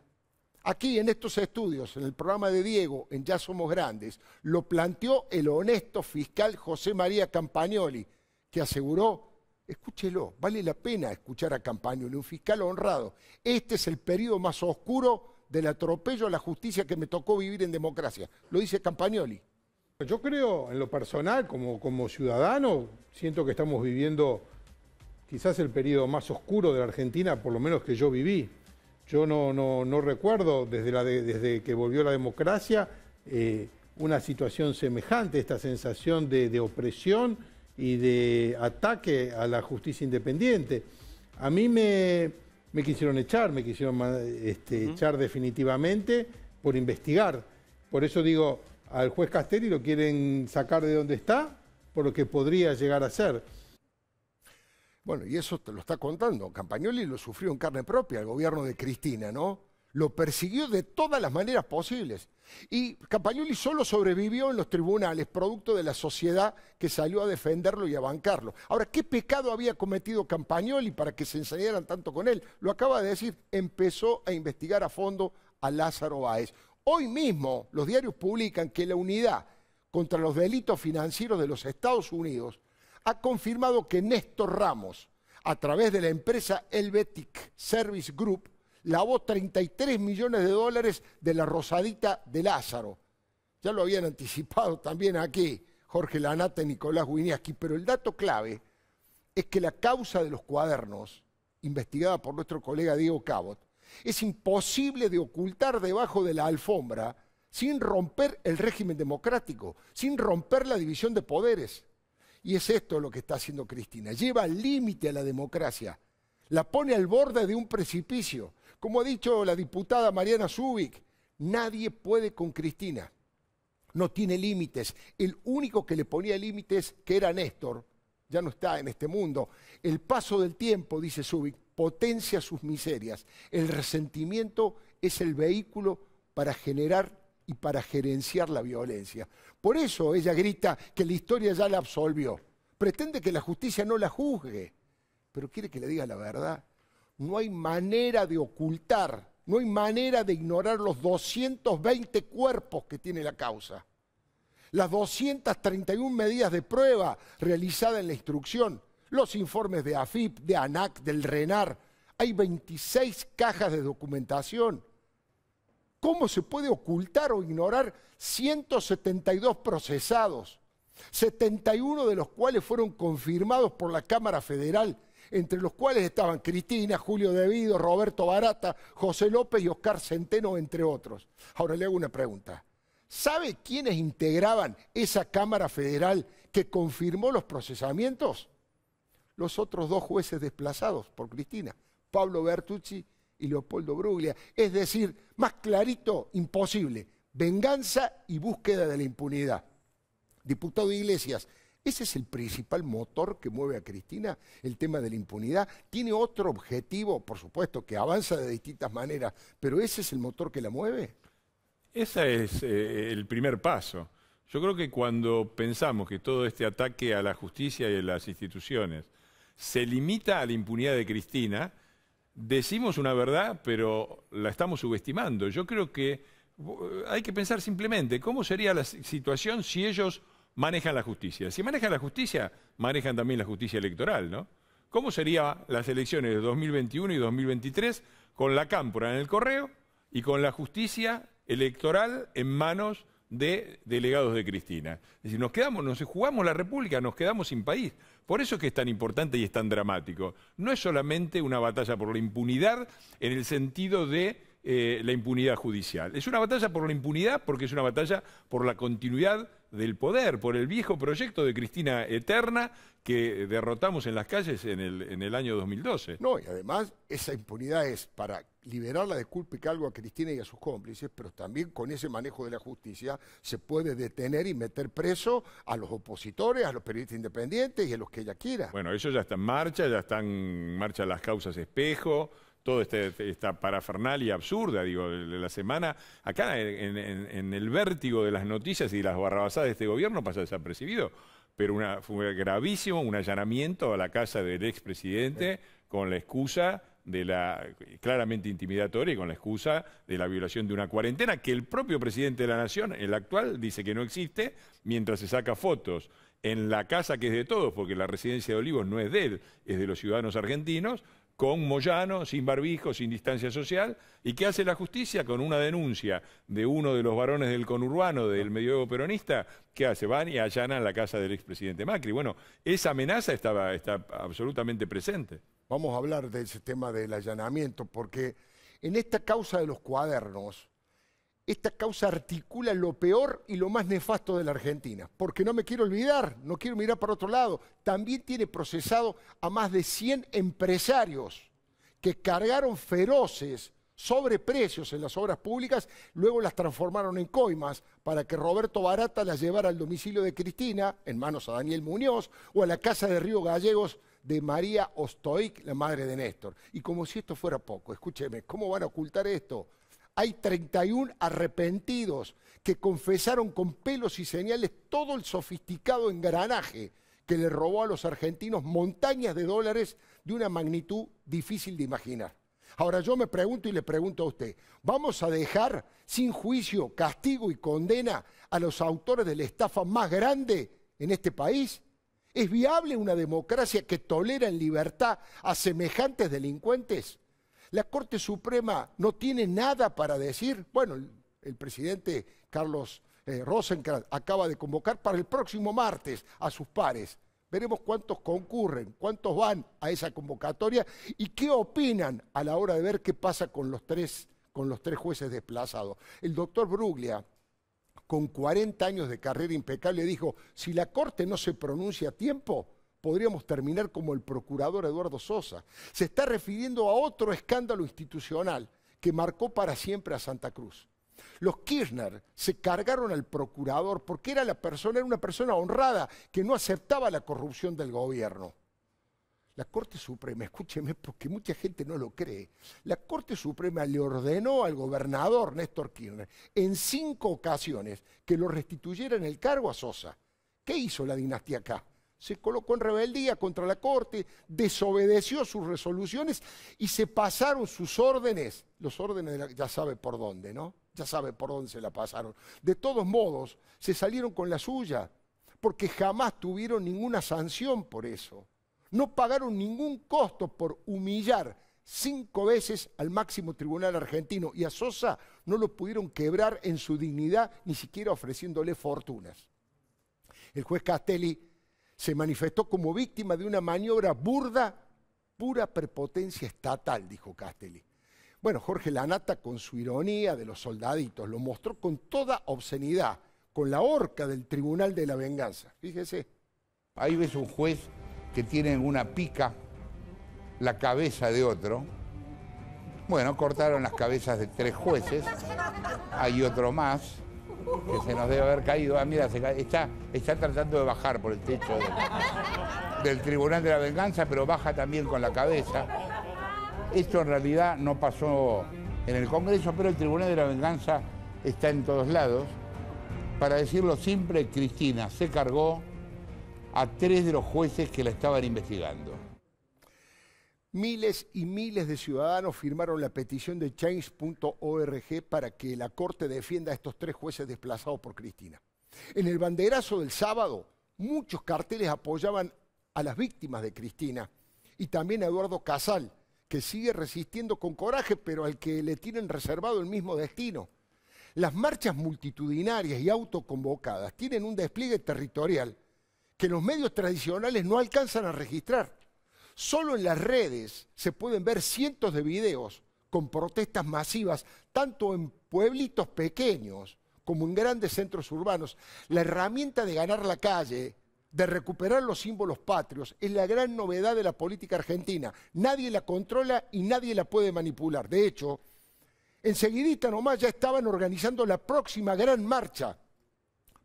Aquí en estos estudios, en el programa de Diego, en Ya Somos Grandes, lo planteó el honesto fiscal José María Campagnoli, que aseguró, escúchelo, vale la pena escuchar a Campagnoli, un fiscal honrado. Este es el periodo más oscuro del atropello a la justicia que me tocó vivir en democracia. Lo dice Campagnoli. Yo creo, en lo personal, como ciudadano, siento que estamos viviendo quizás el periodo más oscuro de la Argentina, por lo menos que yo viví. Yo no recuerdo, desde que volvió la democracia, una situación semejante, esta sensación de opresión y de ataque a la justicia independiente. A mí me quisieron echar, echar definitivamente por investigar. Por eso digo, al juez Castelli, lo quieren sacar de donde está por lo que podría llegar a ser. Bueno, y eso te lo está contando. Campagnoli lo sufrió en carne propia, el gobierno de Cristina, ¿no? Lo persiguió de todas las maneras posibles. Y Campagnoli solo sobrevivió en los tribunales, producto de la sociedad que salió a defenderlo y a bancarlo. Ahora, ¿qué pecado había cometido Campagnoli para que se ensañaran tanto con él? Lo acaba de decir, empezó a investigar a fondo a Lázaro Báez. Hoy mismo los diarios publican que la Unidad contra los Delitos Financieros de los Estados Unidos ha confirmado que Néstor Ramos, a través de la empresa Helvetic Service Group, lavó 33 millones de dólares de la rosadita de Lázaro. Ya lo habían anticipado también aquí Jorge Lanata y Nicolás Winiarski, pero el dato clave es que la causa de los cuadernos, investigada por nuestro colega Diego Cabot, es imposible de ocultar debajo de la alfombra sin romper el régimen democrático, sin romper la división de poderes. Y es esto lo que está haciendo Cristina. Lleva al límite a la democracia, la pone al borde de un precipicio. Como ha dicho la diputada Mariana Zubik, nadie puede con Cristina. No tiene límites. El único que le ponía límites, que era Néstor, ya no está en este mundo. El paso del tiempo, dice Zubik, potencia sus miserias. El resentimiento es el vehículo para generar y para gerenciar la violencia. Por eso ella grita que la historia ya la absolvió. Pretende que la justicia no la juzgue, pero quiere que le diga la verdad. No hay manera de ocultar, no hay manera de ignorar los 220 cuerpos que tiene la causa. Las 231 medidas de prueba realizadas en la instrucción, los informes de AFIP, de ANAC, del RENAR. Hay 26 cajas de documentación. ¿Cómo se puede ocultar o ignorar 172 procesados, 71 de los cuales fueron confirmados por la Cámara Federal, entre los cuales estaban Cristina, Julio Devido, Roberto Barata, José López y Oscar Centeno, entre otros? Ahora le hago una pregunta. ¿Sabe quiénes integraban esa Cámara Federal que confirmó los procesamientos? Los otros dos jueces desplazados por Cristina, Pablo Bertucci y Leopoldo Bruglia. Es decir, más clarito, imposible. Venganza y búsqueda de la impunidad. Diputado Iglesias, ¿ese es el principal motor que mueve a Cristina? El tema de la impunidad. ¿Tiene otro objetivo? Por supuesto que avanza de distintas maneras, pero ¿ese es el motor que la mueve? Ese es el primer paso. Yo creo que cuando pensamos que todo este ataque a la justicia y a las instituciones se limita a la impunidad de Cristina, decimos una verdad, pero la estamos subestimando. Yo creo que hay que pensar simplemente cómo sería la situación si ellos manejan la justicia. Si manejan la justicia, manejan también la justicia electoral, ¿no? ¿Cómo serían las elecciones de 2021 y 2023 con la cámpora en el correo y con la justicia electoral en manos de delegados de Cristina? Es decir, nos jugamos la República, nos quedamos sin país. Por eso es que es tan importante y es tan dramático. No es solamente una batalla por la impunidad en el sentido de la impunidad judicial. Es una batalla por la impunidad porque es una batalla por la continuidad del poder, por el viejo proyecto de Cristina eterna que derrotamos en las calles en el año 2012. No, y además esa impunidad es para liberarla de culpa y cargo a Cristina y a sus cómplices, pero también con ese manejo de la justicia se puede detener y meter preso a los opositores, a los periodistas independientes y a los que ella quiera. Bueno, eso ya está en marcha, ya están en marcha las causas espejo, toda esta parafernalia absurda, digo, de la semana. Acá en el vértigo de las noticias y las barrabasadas de este gobierno pasa desapercibido, pero fue gravísimo un allanamiento a la casa del expresidente con la excusa de claramente intimidatoria y con la excusa de la violación de una cuarentena que el propio presidente de la Nación, el actual, dice que no existe, mientras se saca fotos en la casa que es de todos, porque la residencia de Olivos no es de él, es de los ciudadanos argentinos, con Moyano, sin barbijo, sin distancia social. ¿Y qué hace la justicia? Con una denuncia de uno de los varones del conurbano del medioevo peronista, ¿qué hace? Van y allanan la casa del expresidente Macri. Bueno, esa amenaza está absolutamente presente. Vamos a hablar de ese tema del allanamiento, porque en esta causa de los cuadernos, esta causa articula lo peor y lo más nefasto de la Argentina. Porque no me quiero olvidar, no quiero mirar para otro lado, también tiene procesado a más de 100 empresarios que cargaron feroces sobreprecios en las obras públicas, luego las transformaron en coimas para que Roberto Barata las llevara al domicilio de Cristina, en manos a Daniel Muñoz, o a la casa de Río Gallegos de María Ostoic, la madre de Néstor. Y como si esto fuera poco, escúcheme, ¿cómo van a ocultar esto? Hay 31 arrepentidos que confesaron con pelos y señales todo el sofisticado engranaje que le robó a los argentinos montañas de dólares de una magnitud difícil de imaginar. Ahora yo me pregunto y le pregunto a usted, ¿vamos a dejar sin juicio, castigo y condena a los autores de la estafa más grande en este país? ¿Es viable una democracia que tolera en libertad a semejantes delincuentes? ¿La Corte Suprema no tiene nada para decir? Bueno, el presidente Carlos Rosenkrantz acaba de convocar para el próximo martes a sus pares. Veremos cuántos concurren, cuántos van a esa convocatoria y qué opinan a la hora de ver qué pasa con los tres jueces desplazados. El doctor Bruglia, con 40 años de carrera impecable, dijo, si la Corte no se pronuncia a tiempo, podríamos terminar como el procurador Eduardo Sosa. Se está refiriendo a otro escándalo institucional que marcó para siempre a Santa Cruz. Los Kirchner se cargaron al procurador porque era una persona honrada que no aceptaba la corrupción del gobierno. La Corte Suprema, escúcheme porque mucha gente no lo cree, la Corte Suprema le ordenó al gobernador Néstor Kirchner en 5 ocasiones que lo restituyera en el cargo a Sosa. ¿Qué hizo la dinastía acá? Se colocó en rebeldía contra la Corte, desobedeció sus resoluciones y se pasaron sus órdenes, los órdenes ya sabe por dónde, ¿no? Ya sabe por dónde se la pasaron. De todos modos, se salieron con la suya, porque jamás tuvieron ninguna sanción por eso. No pagaron ningún costo por humillar 5 veces al máximo tribunal argentino y a Sosa no lo pudieron quebrar en su dignidad, ni siquiera ofreciéndole fortunas. El juez Castelli se manifestó como víctima de una maniobra burda, pura prepotencia estatal, dijo Castelli. Bueno, Jorge Lanata, con su ironía de los soldaditos, lo mostró con toda obscenidad, con la horca del Tribunal de la Venganza. Fíjese. Ahí ves un juez que tiene en una pica la cabeza de otro. Bueno, cortaron las cabezas de 3 jueces. Hay otro más que se nos debe haber caído. Ah, mira, está tratando de bajar por el techo del Tribunal de la Venganza, pero baja también con la cabeza. Esto en realidad no pasó en el Congreso, pero el Tribunal de la Venganza está en todos lados. Para decirlo simple, Cristina se cargó a 3 de los jueces que la estaban investigando. Miles y miles de ciudadanos firmaron la petición de change.org para que la Corte defienda a estos 3 jueces desplazados por Cristina. En el banderazo del sábado, muchos carteles apoyaban a las víctimas de Cristina y también a Eduardo Casal, que sigue resistiendo con coraje, pero al que le tienen reservado el mismo destino. Las marchas multitudinarias y autoconvocadas tienen un despliegue territorial que los medios tradicionales no alcanzan a registrar. Solo en las redes se pueden ver cientos de videos con protestas masivas, tanto en pueblitos pequeños como en grandes centros urbanos. La herramienta de ganar la calle, de recuperar los símbolos patrios, es la gran novedad de la política argentina. Nadie la controla y nadie la puede manipular. De hecho, enseguidita nomás ya estaban organizando la próxima gran marcha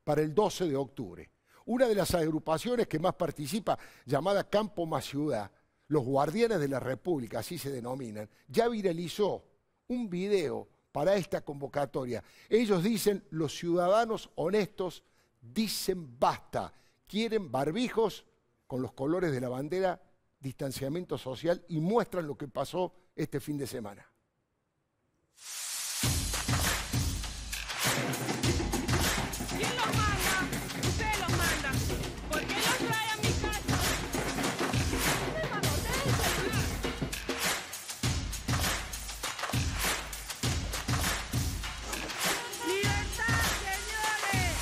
para el 12 de octubre. Una de las agrupaciones que más participa, llamada Campo Más Ciudad, los Guardianes de la República, así se denominan, ya viralizó un video para esta convocatoria. Ellos dicen, los ciudadanos honestos dicen basta. Quieren barbijos con los colores de la bandera, distanciamiento social y muestran lo que pasó este fin de semana. ¿Quién los manda? Ustedes los mandan. ¿Por qué los trae a mi casa? ¡Libertad, señores!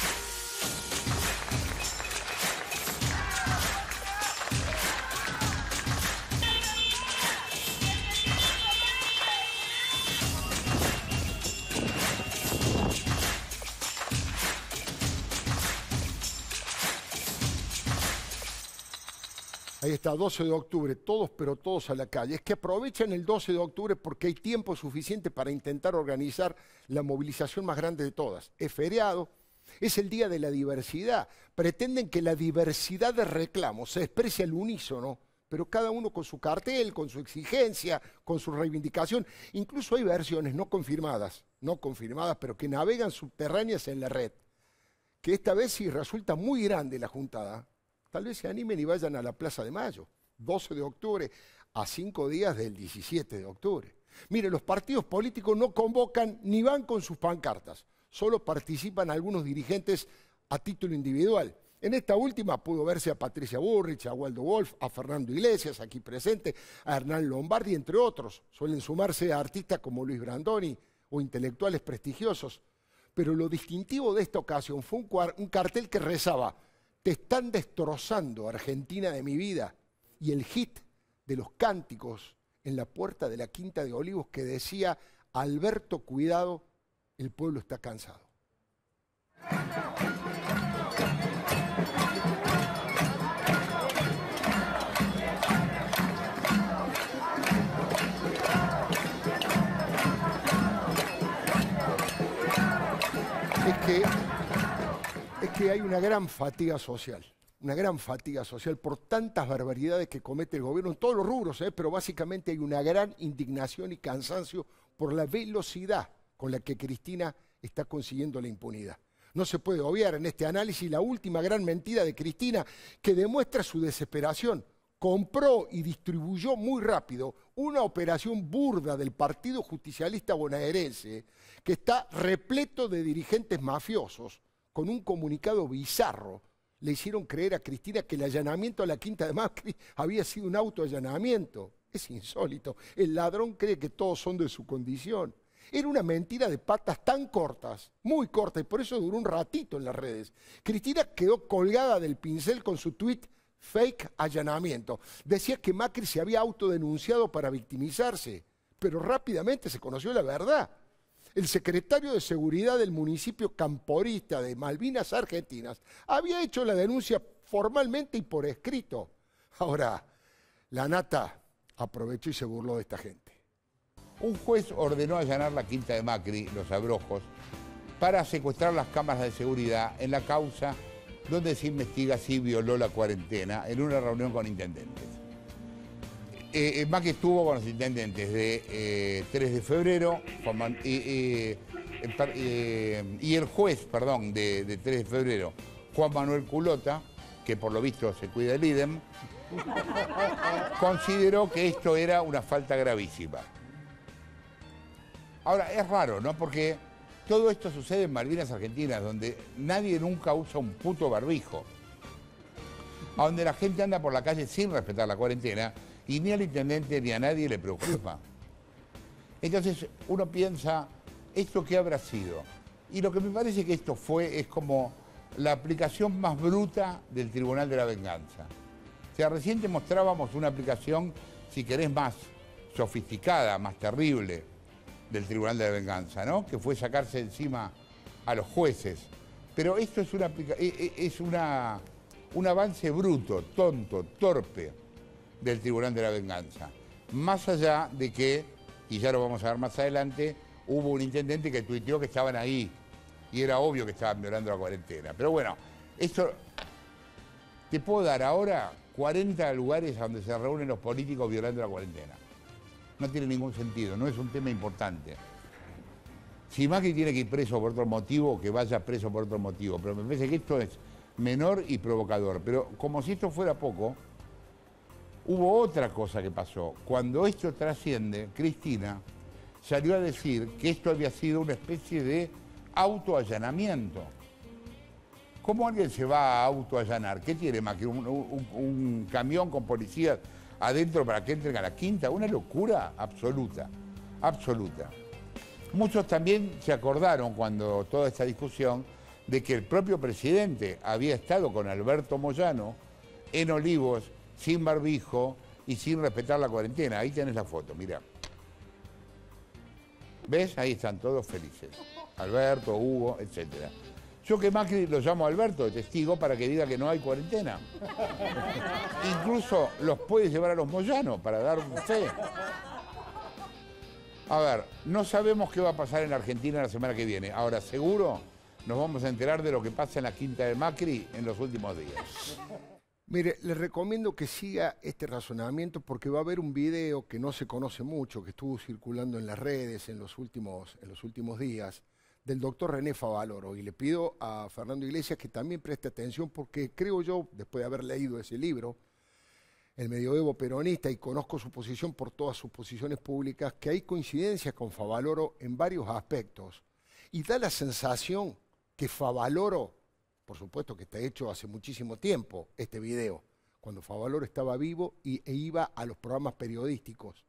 Ahí está, 12 de octubre, todos pero todos a la calle. Es que aprovechan el 12 de octubre porque hay tiempo suficiente para intentar organizar la movilización más grande de todas. Es feriado, es el día de la diversidad. Pretenden que la diversidad de reclamos se exprese al unísono, pero cada uno con su cartel, con su exigencia, con su reivindicación. Incluso hay versiones no confirmadas, pero que navegan subterráneas en la red. Que esta vez sí resulta muy grande la juntada. Tal vez se animen y vayan a la Plaza de Mayo, 12 de octubre, a 5 días del 17 de octubre. Mire, los partidos políticos no convocan ni van con sus pancartas, solo participan algunos dirigentes a título individual. En esta última pudo verse a Patricia Bullrich, a Waldo Wolf, a Fernando Iglesias, aquí presente, a Hernán Lombardi, entre otros. Suelen sumarse a artistas como Luis Brandoni o intelectuales prestigiosos. Pero lo distintivo de esta ocasión fue un cartel que rezaba: "Te están destrozando, Argentina de mi vida", y el hit de los cánticos en la puerta de la Quinta de Olivos que decía: "Alberto, cuidado, el pueblo está cansado". Es que hay una gran fatiga social por tantas barbaridades que comete el gobierno en todos los rubros, pero básicamente hay una gran indignación y cansancio por la velocidad con la que Cristina está consiguiendo la impunidad. No se puede obviar en este análisis la última gran mentira de Cristina, que demuestra su desesperación. Compró y distribuyó muy rápido una operación burda del Partido Justicialista Bonaerense, que está repleto de dirigentes mafiosos. Con un comunicado bizarro le hicieron creer a Cristina que el allanamiento a la Quinta de Macri había sido un autoallanamiento. Es insólito. El ladrón cree que todos son de su condición. Era una mentira de patas tan cortas, muy corta, y por eso duró un ratito en las redes. Cristina quedó colgada del pincel con su tuit fake allanamiento. Decía que Macri se había autodenunciado para victimizarse, pero rápidamente se conoció la verdad. El secretario de Seguridad del municipio camporista de Malvinas Argentinas había hecho la denuncia formalmente y por escrito. Ahora, la nata aprovechó y se burló de esta gente. Un juez ordenó allanar la Quinta de Macri, Los Abrojos, para secuestrar las cámaras de seguridad en la causa donde se investiga si violó la cuarentena en una reunión con intendentes. Macri estuvo con los intendentes de 3 de febrero y el juez, de 3 de febrero, Juan Manuel Culota, que por lo visto se cuida del IDEM, consideró que esto era una falta gravísima. Ahora, es raro, ¿no? Porque todo esto sucede en Malvinas Argentinas, donde nadie nunca usa un puto barbijo. A donde la gente anda por la calle sin respetar la cuarentena y ni al intendente ni a nadie le preocupa. Entonces uno piensa, ¿esto qué habrá sido? Y lo que me parece que esto es como la aplicación más bruta del Tribunal de la Venganza. O sea, recién te mostrábamos una aplicación, si querés, más sofisticada, más terrible del Tribunal de la Venganza, ¿no? Que fue sacarse encima a los jueces. Pero esto es un avance bruto, tonto, torpe del Tribunal de la Venganza. Más allá de que, y ya lo vamos a ver más adelante, hubo un intendente que tuiteó que estaban ahí y era obvio que estaban violando la cuarentena. Pero bueno, esto te puedo dar ahora 40 lugares donde se reúnen los políticos violando la cuarentena. No tiene ningún sentido, no es un tema importante. Si Macri tiene que ir preso por otro motivo, que vaya preso por otro motivo. Pero me parece que esto es menor y provocador. Pero como si esto fuera poco, hubo otra cosa que pasó. Cuando esto trasciende, Cristina salió a decir que esto había sido una especie de autoallanamiento. ¿Cómo alguien se va a autoallanar? ¿Qué tiene Macri? ¿Un camión con policías adentro para que entren a la Quinta? Una locura absoluta, absoluta. Muchos también se acordaron cuando toda esta discusión de que el propio presidente había estado con Alberto Moyano en Olivos, sin barbijo y sin respetar la cuarentena. Ahí tenés la foto, mirá. ¿Ves? Ahí están todos felices. Alberto, Hugo, etc. Yo que Macri lo llamo a Alberto de testigo para que diga que no hay cuarentena. Incluso los puede llevar a los Moyano para dar un fe. A ver, no sabemos qué va a pasar en Argentina la semana que viene. Ahora, seguro nos vamos a enterar de lo que pasa en la quinta de Macri en los últimos días. Mire, les recomiendo que siga este razonamiento porque va a haber un video que no se conoce mucho, que estuvo circulando en las redes en los últimos días, del doctor René Favaloro. Y le pido a Fernando Iglesias que también preste atención porque creo yo, después de haber leído ese libro, El medioevo peronista, y conozco su posición por todas sus posiciones públicas, que hay coincidencias con Favaloro en varios aspectos. Y da la sensación que Favaloro, por supuesto que está hecho hace muchísimo tiempo este video, cuando Favaloro estaba vivo e iba a los programas periodísticos,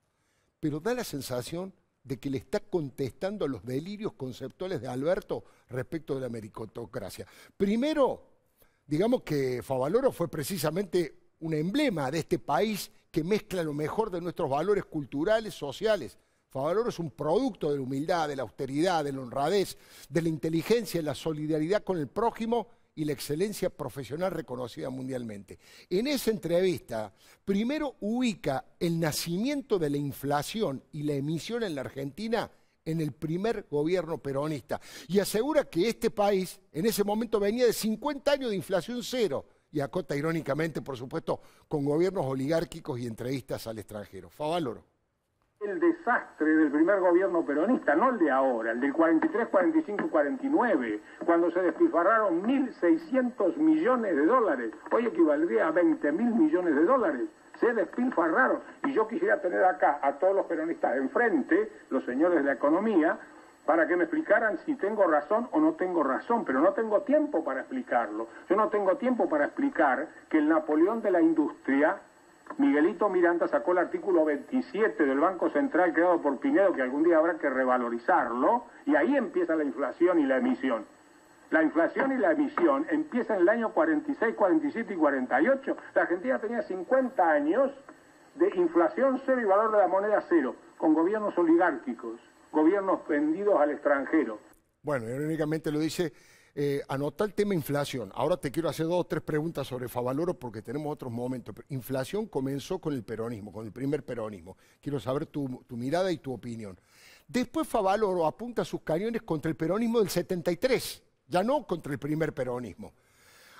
pero da la sensación de que le está contestando a los delirios conceptuales de Alberto respecto de la meritocracia. Primero, digamos que Favaloro fue precisamente un emblema de este país que mezcla lo mejor de nuestros valores culturales, sociales. Favaloro es un producto de la humildad, de la austeridad, de la honradez, de la inteligencia, de la solidaridad con el prójimo y la excelencia profesional reconocida mundialmente. En esa entrevista, primero ubica el nacimiento de la inflación y la emisión en la Argentina en el primer gobierno peronista y asegura que este país en ese momento venía de 50 años de inflación cero y acota irónicamente, por supuesto, con gobiernos oligárquicos y entrevistas al extranjero. Favaloro. El desastre del primer gobierno peronista, no el de ahora, el del 43, 45 y 49, cuando se despilfarraron 1.600 millones de dólares, hoy equivaldría a 20.000 millones de dólares, se despilfarraron. Y yo quisiera tener acá a todos los peronistas enfrente, los señores de la economía, para que me explicaran si tengo razón o no tengo razón, pero no tengo tiempo para explicarlo. Yo no tengo tiempo para explicar que el Napoleón de la industria, Miguelito Miranda, sacó el artículo 27 del Banco Central creado por Pinedo, que algún día habrá que revalorizarlo, y ahí empieza la inflación y la emisión. La inflación y la emisión empiezan en el año 46, 47 y 48. La Argentina tenía 50 años de inflación cero y valor de la moneda cero, con gobiernos oligárquicos, gobiernos vendidos al extranjero. Bueno, irónicamente lo dice, anota el tema inflación. Ahora te quiero hacer 2 o 3 preguntas sobre Favaloro porque tenemos otros momentos. Inflación comenzó con el peronismo, con el primer peronismo. Quiero saber tu mirada y tu opinión. Después Favaloro apunta sus cañones contra el peronismo del 73, ya no contra el primer peronismo.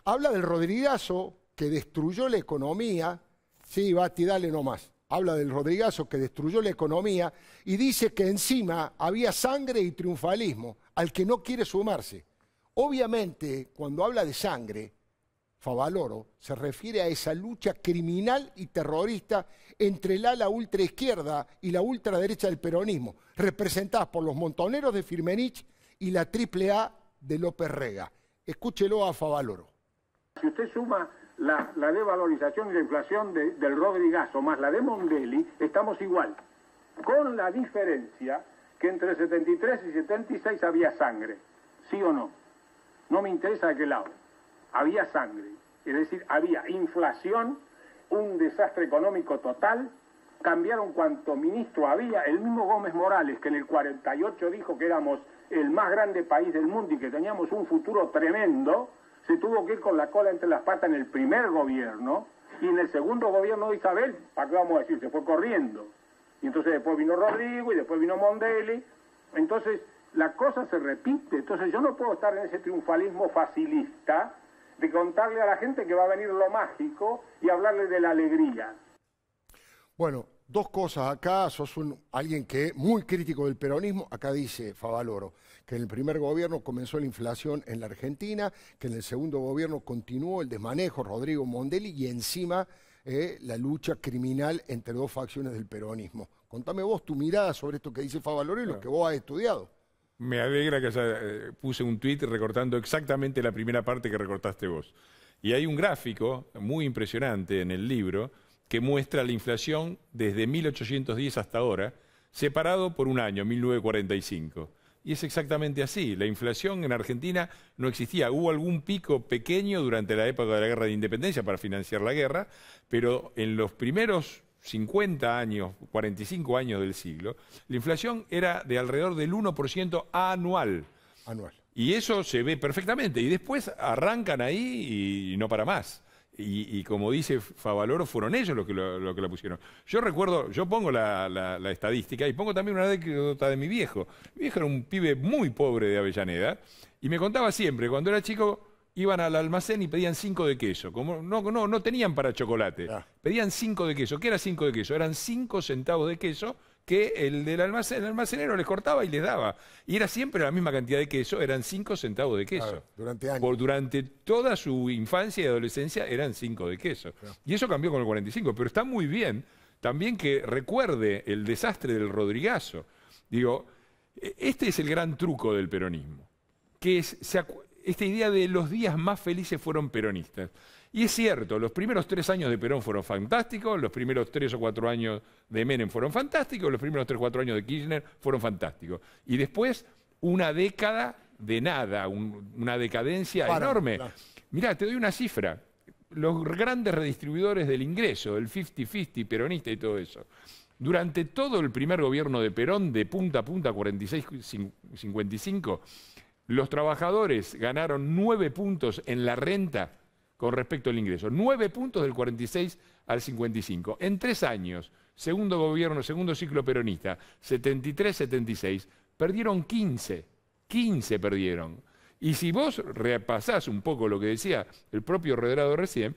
Habla del Rodrigazo que destruyó la economía. Sí, Bati, dale nomás. Habla del Rodrigazo que destruyó la economía y dice que encima había sangre y triunfalismo al que no quiere sumarse. Obviamente, cuando habla de sangre, Favaloro se refiere a esa lucha criminal y terrorista entre el ala ultraizquierda y la ultraderecha del peronismo, representadas por los montoneros de Firmenich y la AAA de López Rega. Escúchelo a Favaloro. Si usted suma la devalorización y la inflación del Rodrigazo más la de Mondeli, estamos igual. Con la diferencia que entre 73 y 76 había sangre. ¿Sí o no? No me interesa de qué lado. Había sangre. Es decir, había inflación, un desastre económico total, cambiaron cuanto ministro había. El mismo Gómez Morales, que en el 48 dijo que éramos el más grande país del mundo y que teníamos un futuro tremendo, se tuvo que ir con la cola entre las patas en el primer gobierno, y en el segundo gobierno de Isabel, ¿para qué vamos a decir? Se fue corriendo. Y entonces después vino Rodrigo y después vino Mondeli. Entonces la cosa se repite. Entonces yo no puedo estar en ese triunfalismo facilista de contarle a la gente que va a venir lo mágico y hablarle de la alegría. Bueno, 2 cosas. Acá sos alguien que es muy crítico del peronismo. Acá dice Favaloro que en el primer gobierno comenzó la inflación en la Argentina, que en el segundo gobierno continuó el desmanejo, Rodrigo Mondeli, y encima la lucha criminal entre 2 facciones del peronismo. Contame vos tu mirada sobre esto que dice Favaloro y lo que vos has estudiado. Me alegra que puse un tuit recortando exactamente la primera parte que recortaste vos. Y hay un gráfico muy impresionante en el libro que muestra la inflación desde 1810 hasta ahora, separado por un año, 1945. Y es exactamente así. La inflación en Argentina no existía. Hubo algún pico pequeño durante la época de la Guerra de Independencia para financiar la guerra, pero en los primeros 50 años, 45 años del siglo, la inflación era de alrededor del 1% anual. Y eso se ve perfectamente. Y después arrancan ahí y no para más. Y como dice Favaloro, fueron ellos los que la pusieron. Yo recuerdo, yo pongo la estadística y pongo también una anécdota de mi viejo. Mi viejo era un pibe muy pobre de Avellaneda y me contaba siempre, cuando era chico, iban al almacén y pedían 5 de queso. Como no tenían para chocolate. Pedían 5 de queso. ¿Qué era 5 de queso? Eran 5 centavos de queso que el almacenero les cortaba y les daba. Y era siempre la misma cantidad de queso, eran 5 centavos de queso. Claro, durante años. Durante toda su infancia y adolescencia eran 5 de queso. Claro. Y eso cambió con el 45. Pero está muy bien también que recuerde el desastre del Rodrigazo. Digo, este es el gran truco del peronismo, que es esta idea de los días más felices fueron peronistas. Y es cierto, los primeros 3 años de Perón fueron fantásticos, los primeros 3 o 4 años de Menem fueron fantásticos, los primeros 3 o 4 años de Kirchner fueron fantásticos. Y después una década de nada, una decadencia enorme. Claro. Mirá, te doy una cifra. Los grandes redistribuidores del ingreso, el 50-50 peronista y todo eso. Durante todo el primer gobierno de Perón, de punta a punta, 46-55, los trabajadores ganaron 9 puntos en la renta con respecto al ingreso. 9 puntos del 46 al 55. En 3 años, segundo gobierno, segundo ciclo peronista, 73-76, perdieron 15. 15 perdieron. Y si vos repasás un poco lo que decía el propio Redrado recién,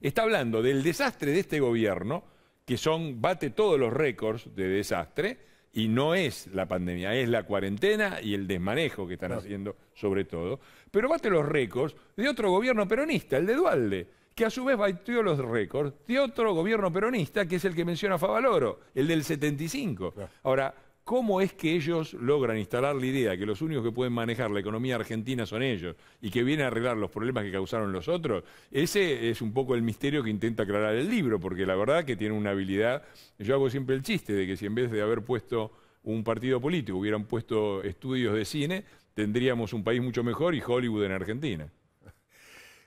está hablando del desastre de este gobierno, que bate todos los récords de desastre, y no es la pandemia, es la cuarentena y el desmanejo que están haciendo sobre todo, pero bate los récords de otro gobierno peronista, el de Duhalde, que a su vez batió los récords de otro gobierno peronista, que es el que menciona Favaloro, el del 75. Claro. Ahora, ¿cómo es que ellos logran instalar la idea que los únicos que pueden manejar la economía argentina son ellos y que vienen a arreglar los problemas que causaron los otros? Ese es un poco el misterio que intenta aclarar el libro, porque la verdad que tiene una habilidad. Yo hago siempre el chiste de que si en vez de haber puesto un partido político hubieran puesto estudios de cine, tendríamos un país mucho mejor y Hollywood en Argentina.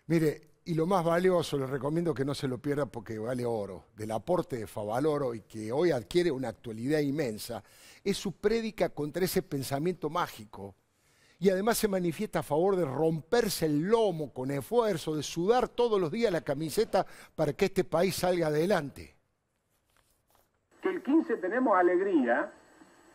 Mire, y lo más valioso, les recomiendo que no se lo pierda porque vale oro, del aporte de Favaloro y que hoy adquiere una actualidad inmensa, es su prédica contra ese pensamiento mágico. Y además se manifiesta a favor de romperse el lomo con esfuerzo, de sudar todos los días la camiseta para que este país salga adelante. Que el 15 tenemos alegría,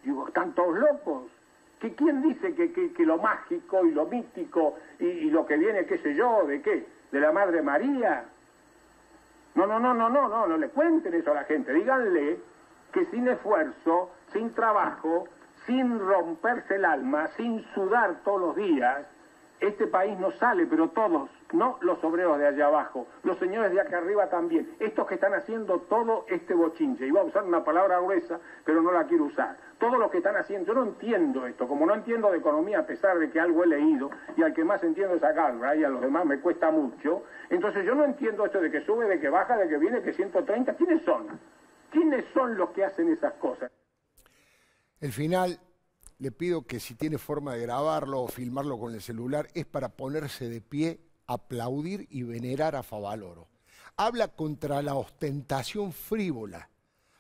digo, están todos locos. ¿Que quién dice que lo mágico y lo mítico y lo que viene, qué sé yo, de qué? ¿De la Madre María? No le cuenten eso a la gente. Díganle que sin esfuerzo, sin trabajo, sin romperse el alma, sin sudar todos los días, este país no sale, pero todos, no los obreros de allá abajo, los señores de acá arriba también, estos que están haciendo todo este bochinche. Iba a usar una palabra gruesa, pero no la quiero usar. Todos los que están haciendo, yo no entiendo esto, como no entiendo de economía a pesar de que algo he leído, y al que más entiendo es a Galbraith, y a los demás me cuesta mucho, entonces yo no entiendo esto de que sube, de que baja, de que viene, que 130, ¿quiénes son? ¿Quiénes son los que hacen esas cosas? El final, le pido que si tiene forma de grabarlo o filmarlo con el celular, es para ponerse de pie, aplaudir y venerar a Favaloro. Habla contra la ostentación frívola,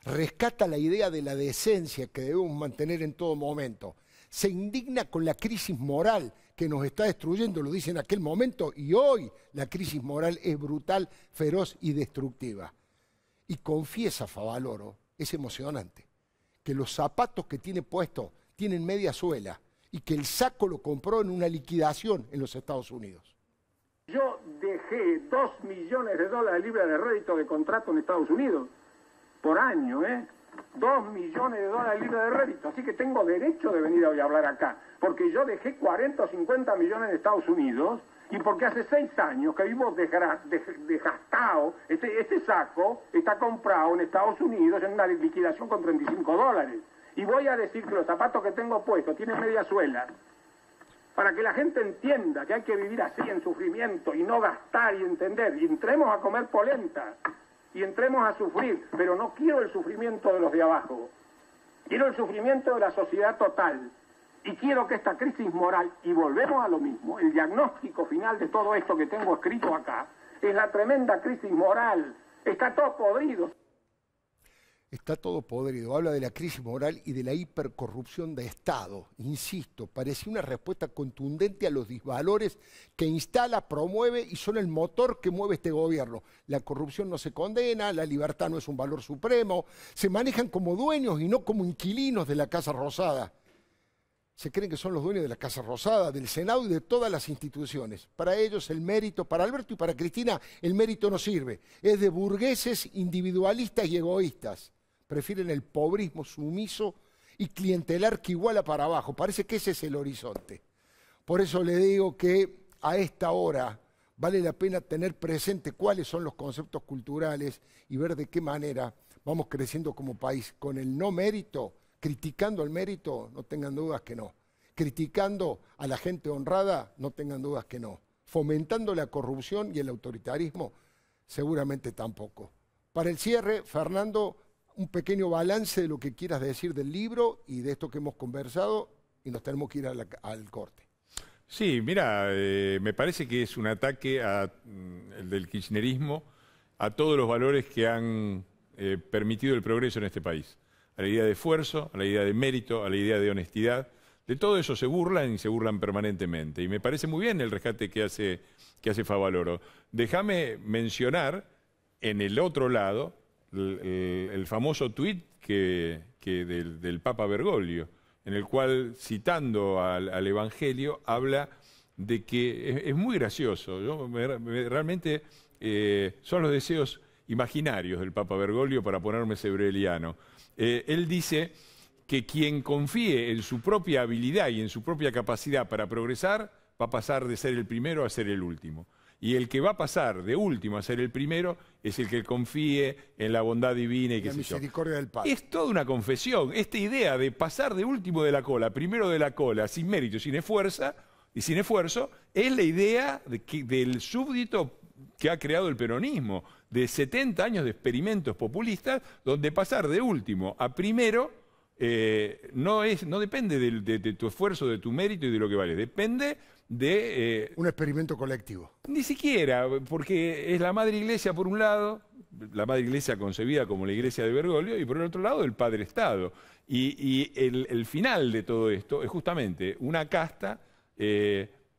rescata la idea de la decencia que debemos mantener en todo momento, se indigna con la crisis moral que nos está destruyendo, lo dice en aquel momento, y hoy la crisis moral es brutal, feroz y destructiva. Y confiesa Favaloro, es emocionante, que los zapatos que tiene puestos tienen media suela y que el saco lo compró en una liquidación en los Estados Unidos. Yo dejé $2 millones libres de rédito de contrato en Estados Unidos por año, $2 millones libres de rédito, así que tengo derecho de venir hoy a hablar acá, porque yo dejé 40 o 50 millones en Estados Unidos y porque hace 6 años que vivo desgastado. Este saco está comprado en Estados Unidos en una liquidación con $35. Y voy a decir que los zapatos que tengo puestos tienen media suela, para que la gente entienda que hay que vivir así en sufrimiento y no gastar y entender. Y entremos a comer polenta y entremos a sufrir, pero no quiero el sufrimiento de los de abajo. Quiero el sufrimiento de la sociedad total. Y quiero que esta crisis moral, y volvemos a lo mismo, el diagnóstico final de todo esto que tengo escrito acá, es la tremenda crisis moral. Está todo podrido. Está todo podrido. Habla de la crisis moral y de la hipercorrupción de Estado. Insisto, parecía una respuesta contundente a los disvalores que instala, promueve y son el motor que mueve este gobierno. La corrupción no se condena, la libertad no es un valor supremo, se manejan como dueños y no como inquilinos de la Casa Rosada. Se creen que son los dueños de la Casa Rosada, del Senado y de todas las instituciones. Para ellos el mérito, para Alberto y para Cristina, el mérito no sirve. Es de burgueses, individualistas y egoístas. Prefieren el pobrismo sumiso y clientelar que iguala para abajo. Parece que ese es el horizonte. Por eso le digo que a esta hora vale la pena tener presente cuáles son los conceptos culturales y ver de qué manera vamos creciendo como país. Con el no mérito, criticando el mérito, no tengan dudas que no. Criticando a la gente honrada, no tengan dudas que no. Fomentando la corrupción y el autoritarismo, seguramente tampoco. Para el cierre, Fernando, un pequeño balance de lo que quieras decir del libro y de esto que hemos conversado, y nos tenemos que ir al corte. Sí, mira, me parece que es un ataque el del kirchnerismo a todos los valores que han permitido el progreso en este país. A la idea de esfuerzo, a la idea de mérito, a la idea de honestidad. De todo eso se burlan y se burlan permanentemente. Y me parece muy bien el rescate que hace Favaloro. Déjame mencionar en el otro lado el famoso tuit del Papa Bergoglio, en el cual, citando al Evangelio, habla de que es muy gracioso. Realmente son los deseos imaginarios del Papa Bergoglio, para ponerme sebreliano. Él dice que quien confíe en su propia habilidad y en su propia capacidad para progresar, va a pasar de ser el primero a ser el último. Y el que va a pasar de último a ser el primero es el que confíe en la bondad divina y qué sé yo. La misericordia del Padre. Es toda una confesión. Esta idea de pasar de último de la cola, primero de la cola, sin mérito, sin esfuerzo, es la idea del súbdito que ha creado el peronismo, de 70 años de experimentos populistas, donde pasar de último a primero no depende de tu esfuerzo, de tu mérito y de lo que vale. Depende de... un experimento colectivo. Ni siquiera, porque es la Madre Iglesia por un lado, la Madre Iglesia concebida como la Iglesia de Bergoglio, y por el otro lado el Padre Estado. Y el final de todo esto es justamente una casta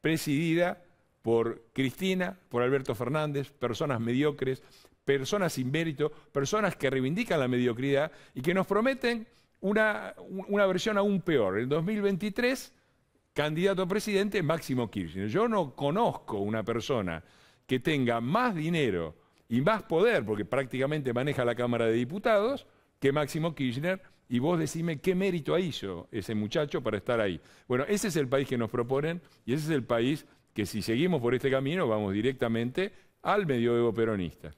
presidida por Cristina, por Alberto Fernández, personas mediocres, personas sin mérito, personas que reivindican la mediocridad y que nos prometen una versión aún peor. En 2023, candidato a presidente, Máximo Kirchner. Yo no conozco una persona que tenga más dinero y más poder, porque prácticamente maneja la Cámara de Diputados, que Máximo Kirchner, y vos decime qué mérito hizo ese muchacho para estar ahí. Bueno, ese es el país que nos proponen y ese es el país que, si seguimos por este camino, vamos directamente al medioevo peronista.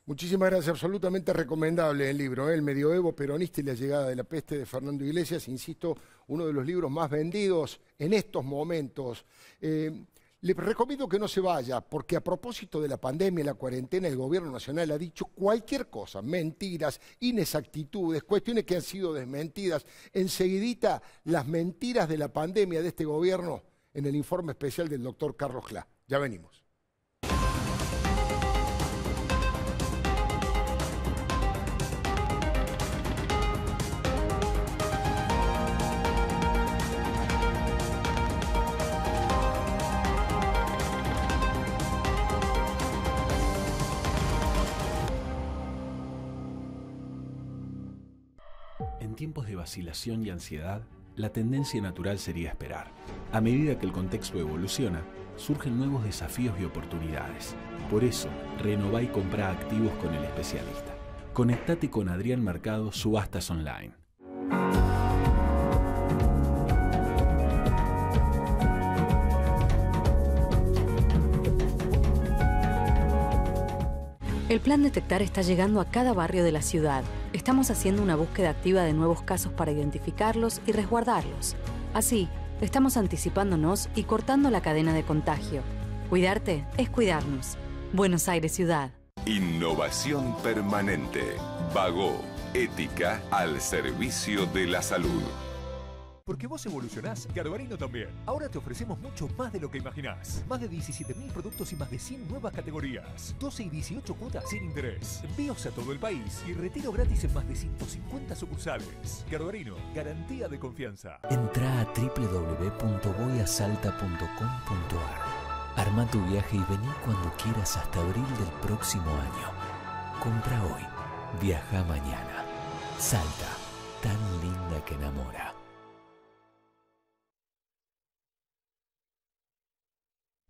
Muchísimas gracias, absolutamente recomendable el libro, El medioevo peronista y la llegada de la peste, de Fernando Iglesias, insisto, uno de los libros más vendidos en estos momentos. Le recomiendo que no se vaya, porque a propósito de la pandemia y la cuarentena, el gobierno nacional ha dicho cualquier cosa, mentiras, inexactitudes, cuestiones que han sido desmentidas. Enseguidita, las mentiras de la pandemia de este gobierno en el informe especial del doctor Carlos Clá. Ya venimos. En tiempos de vacilación y ansiedad, la tendencia natural sería esperar. A medida que el contexto evoluciona, surgen nuevos desafíos y oportunidades. Por eso, renová y comprá activos con el especialista. Conectate con Adrián Mercado, Subastas Online. El Plan Detectar está llegando a cada barrio de la ciudad. Estamos haciendo una búsqueda activa de nuevos casos para identificarlos y resguardarlos. Así, estamos anticipándonos y cortando la cadena de contagio. Cuidarte es cuidarnos. Buenos Aires Ciudad. Innovación permanente. Vago. Ética al servicio de la salud. Porque vos evolucionás, Garbarino también. Ahora te ofrecemos mucho más de lo que imaginás. Más de 17.000 productos y más de 100 nuevas categorías. 12 y 18 cuotas sin interés. Envíos a todo el país y retiro gratis en más de 150 sucursales. Garbarino, garantía de confianza. Entrá a www.voyasalta.com.ar. Arma tu viaje y vení cuando quieras hasta abril del próximo año. Compra hoy, viaja mañana. Salta, tan linda que enamora.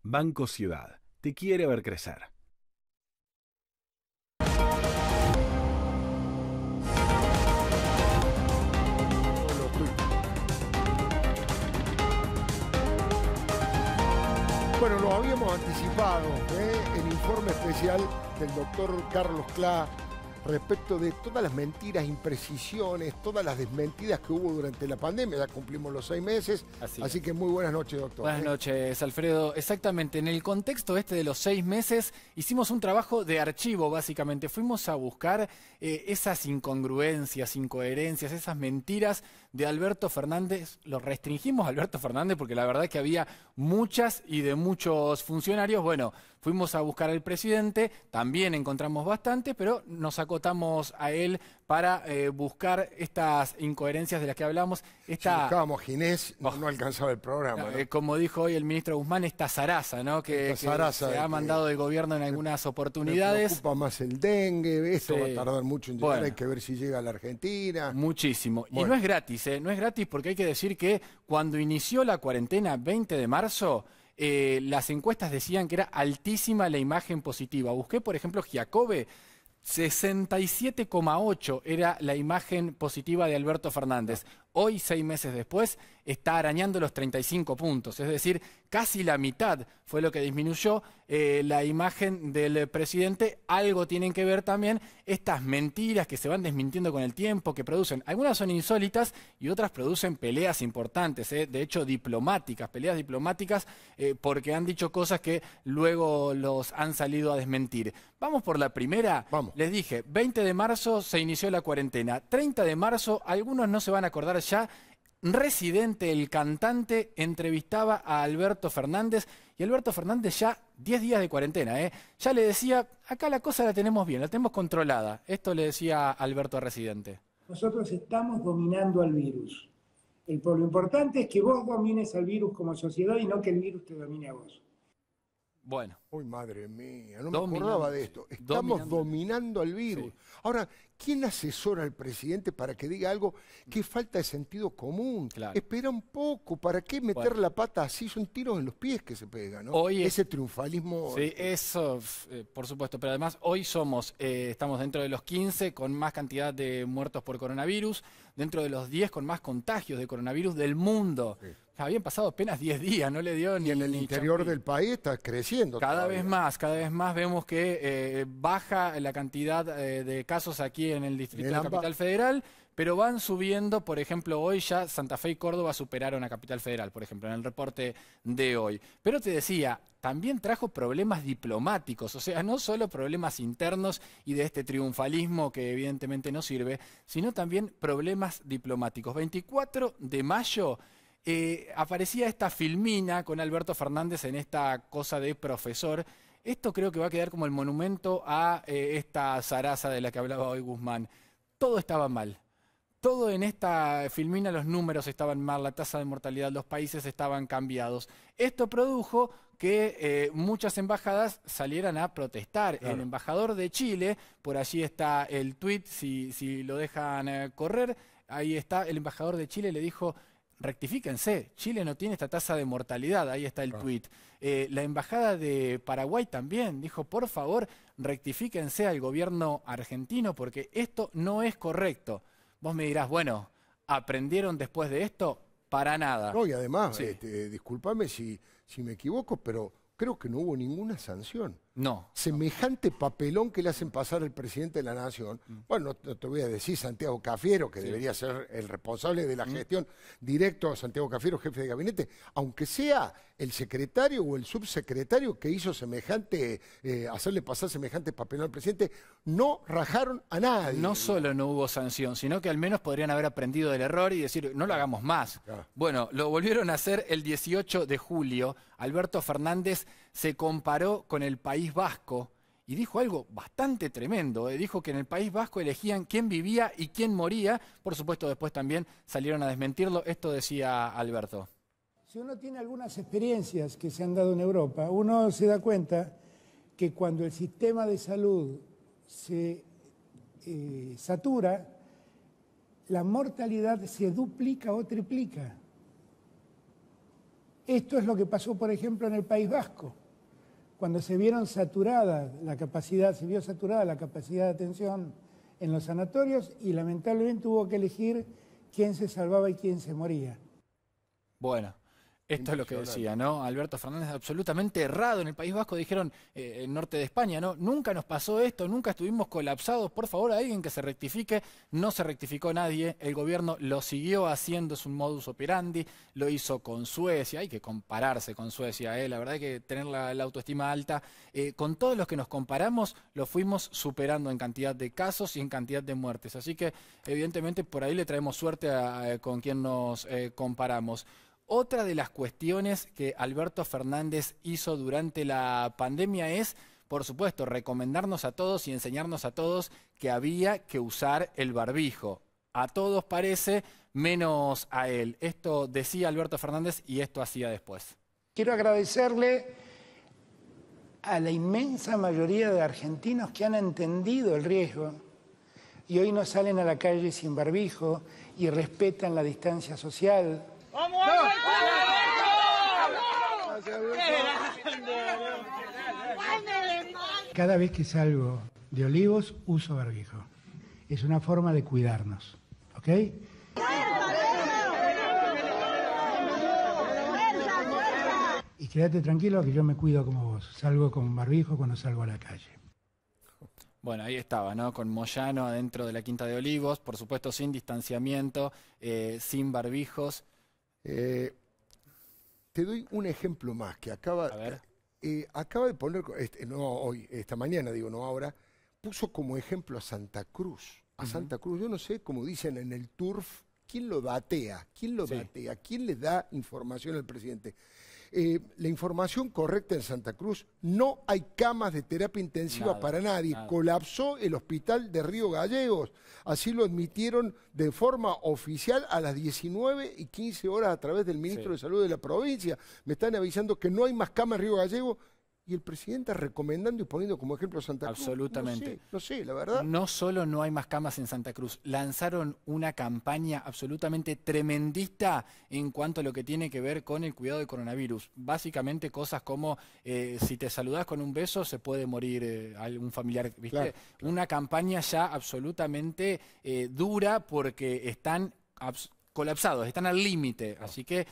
Banco Ciudad te quiere ver crecer. Bueno, lo habíamos anticipado, el informe especial del doctor Carlos Clá respecto de todas las mentiras, imprecisiones, todas las desmentidas que hubo durante la pandemia. Ya cumplimos los 6 meses, así que muy buenas noches, doctor. Buenas noches, Alfredo. Exactamente, en el contexto este de los 6 meses hicimos un trabajo de archivo, básicamente. Fuimos a buscar esas incongruencias, incoherencias, esas mentiras de Alberto Fernández. Lo restringimos a Alberto Fernández porque la verdad es que había muchas y de muchos funcionarios. Bueno, fuimos a buscar al presidente, también encontramos bastante, pero nos acotamos a él para buscar estas incoherencias de las que hablamos. Si buscábamos Ginés, no alcanzaba el programa. ¿no? Como dijo hoy el ministro Guzmán, esta zaraza, ¿no? que se ha mandado del gobierno en algunas oportunidades. Me preocupa más el dengue, esto va a tardar mucho en llegar, hay que ver si llega a la Argentina. Muchísimo. Bueno. Y no es gratis, no es gratis porque hay que decir que cuando inició la cuarentena, 20 de marzo, las encuestas decían que era altísima la imagen positiva. Busqué, por ejemplo, Giacobbe, 67,8 era la imagen positiva de Alberto Fernández. Hoy, 6 meses después, está arañando los 35 puntos. Es decir, casi la mitad fue lo que disminuyó la imagen del presidente. Algo tienen que ver también estas mentiras que se van desmintiendo con el tiempo, que producen. Algunas son insólitas y otras producen peleas importantes, de hecho diplomáticas, peleas diplomáticas, porque han dicho cosas que luego los han salido a desmentir. Vamos por la primera. Vamos. Les dije, 20 de marzo se inició la cuarentena. 30 de marzo, algunos no se van a acordar ya, Residente, el cantante, entrevistaba a Alberto Fernández y Alberto Fernández ya 10 días de cuarentena, ya le decía, acá la cosa la tenemos bien, la tenemos controlada. Esto le decía Alberto a Residente. Nosotros estamos dominando al virus. Lo importante es que vos domines al virus como sociedad y no que el virus te domine a vos. Bueno. Uy, madre mía, no me acordaba de esto. Estamos dominando al virus. Sí. Ahora, ¿quién asesora al presidente para que diga algo que falta de sentido común? Claro. Espera un poco, ¿para qué meter la pata así? Son tiros en los pies que se pegan, ¿no? Hoy ese triunfalismo. Sí, eso, por supuesto. Pero además, hoy estamos dentro de los 15 con más cantidad de muertos por coronavirus, dentro de los 10 con más contagios de coronavirus del mundo. Sí. Habían pasado apenas 10 días, no le dio ni en el interior del país está creciendo. Cada vez más vemos que baja la cantidad de casos aquí en el distrito de Capital Federal, pero van subiendo. Por ejemplo, hoy ya Santa Fe y Córdoba superaron a Capital Federal, por ejemplo, en el reporte de hoy. Pero te decía, también trajo problemas diplomáticos, o sea, no solo problemas internos y de este triunfalismo que evidentemente no sirve, sino también problemas diplomáticos. 24 de mayo... aparecía esta filmina con Alberto Fernández en esta cosa de profesor. Esto creo que va a quedar como el monumento a esta zaraza de la que hablaba hoy Guzmán. Todo estaba mal. Todo en esta filmina, los números estaban mal, la tasa de mortalidad, los países estaban cambiados. Esto produjo que muchas embajadas salieran a protestar. Claro. El embajador de Chile, por allí está el tuit, si lo dejan correr, ahí está, el embajador de Chile le dijo... Rectifíquense, Chile no tiene esta tasa de mortalidad, ahí está el tuit. La embajada de Paraguay también dijo, por favor, rectifíquense al gobierno argentino porque esto no es correcto. Vos me dirás, bueno, ¿aprendieron después de esto? Para nada. No, y además, discúlpame si me equivoco, pero creo que no hubo ninguna sanción. No. Semejante papelón que le hacen pasar al presidente de la Nación. Bueno, no te voy a decir Santiago Cafiero, que debería ser el responsable de la gestión directo a Santiago Cafiero, jefe de gabinete, aunque sea el secretario o el subsecretario que hizo semejante, hacerle pasar semejante papelón al presidente, no rajaron a nadie. No solo no hubo sanción, sino que al menos podrían haber aprendido del error y decir, no lo hagamos más. Claro. Bueno, lo volvieron a hacer el 18 de julio. Alberto Fernández se comparó con el País Vasco y dijo algo bastante tremendo. Dijo que en el País Vasco elegían quién vivía y quién moría. Por supuesto, después también salieron a desmentirlo. Esto decía Alberto. Si uno tiene algunas experiencias que se han dado en Europa, uno se da cuenta que cuando el sistema de salud se satura, la mortalidad se duplica o triplica. Esto es lo que pasó, por ejemplo, en el País Vasco. Cuando se vio saturada la capacidad de atención en los sanatorios y lamentablemente hubo que elegir quién se salvaba y quién se moría. Bueno. Esto es lo que decía, ¿no? Alberto Fernández absolutamente errado. En el País Vasco dijeron, el norte de España, ¿no? Nunca nos pasó esto, nunca estuvimos colapsados. Por favor, alguien que se rectifique. No se rectificó nadie. El gobierno lo siguió haciendo, es un modus operandi. Lo hizo con Suecia. Hay que compararse con Suecia, ¿eh? La verdad hay que tener la autoestima alta. Con todos los que nos comparamos, lo fuimos superando en cantidad de casos y en cantidad de muertes. Así que, evidentemente, por ahí le traemos suerte con quien nos comparamos. Otra de las cuestiones que Alberto Fernández hizo durante la pandemia es, por supuesto, recomendarnos a todos y enseñarnos a todos que había que usar el barbijo. A todos parece, menos a él. Esto decía Alberto Fernández y esto hacía después. Quiero agradecerle a la inmensa mayoría de argentinos que han entendido el riesgo y hoy no salen a la calle sin barbijo y respetan la distancia social. ¡Vamos, Cada vez que salgo de Olivos, uso barbijo. Es una forma de cuidarnos, ¿ok? Y quédate tranquilo que yo me cuido como vos. Salgo con barbijo cuando salgo a la calle. Bueno, ahí estaba, ¿no? Con Moyano adentro de la Quinta de Olivos, por supuesto sin distanciamiento, sin barbijos. Te doy un ejemplo más que acaba de poner, esta mañana, digo, no ahora, puso como ejemplo a Santa Cruz. A Santa Cruz, yo no sé, como dicen en el turf, ¿quién lo datea? ¿Quién lo datea? ¿Quién le da información al presidente? La información correcta en Santa Cruz, no hay camas de terapia intensiva para nadie. Colapsó el hospital de Río Gallegos. Así lo admitieron de forma oficial a las 19:15 a través del ministro de Salud de la provincia. Me están avisando que no hay más camas en Río Gallegos. Y el presidente recomendando y poniendo como ejemplo a Santa Cruz. Absolutamente. No sé, la verdad. No solo no hay más camas en Santa Cruz, lanzaron una campaña absolutamente tremendista en cuanto a lo que tiene que ver con el cuidado del coronavirus. Básicamente cosas como si te saludás con un beso se puede morir algún familiar, ¿viste? Claro. Una campaña ya absolutamente dura porque están colapsados, están al límite, así que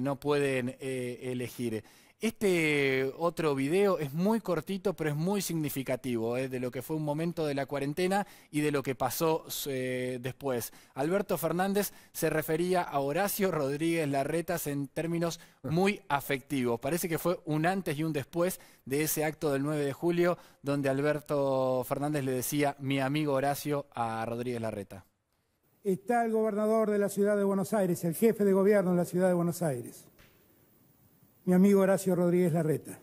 no pueden elegir. Este otro video es muy cortito, pero es muy significativo, de lo que fue un momento de la cuarentena y de lo que pasó después. Alberto Fernández se refería a Horacio Rodríguez Larreta en términos muy afectivos. Parece que fue un antes y un después de ese acto del 9 de julio, donde Alberto Fernández le decía mi amigo Horacio a Rodríguez Larreta. Está el gobernador de la ciudad de Buenos Aires, el jefe de gobierno de la ciudad de Buenos Aires. Mi amigo Horacio Rodríguez Larreta.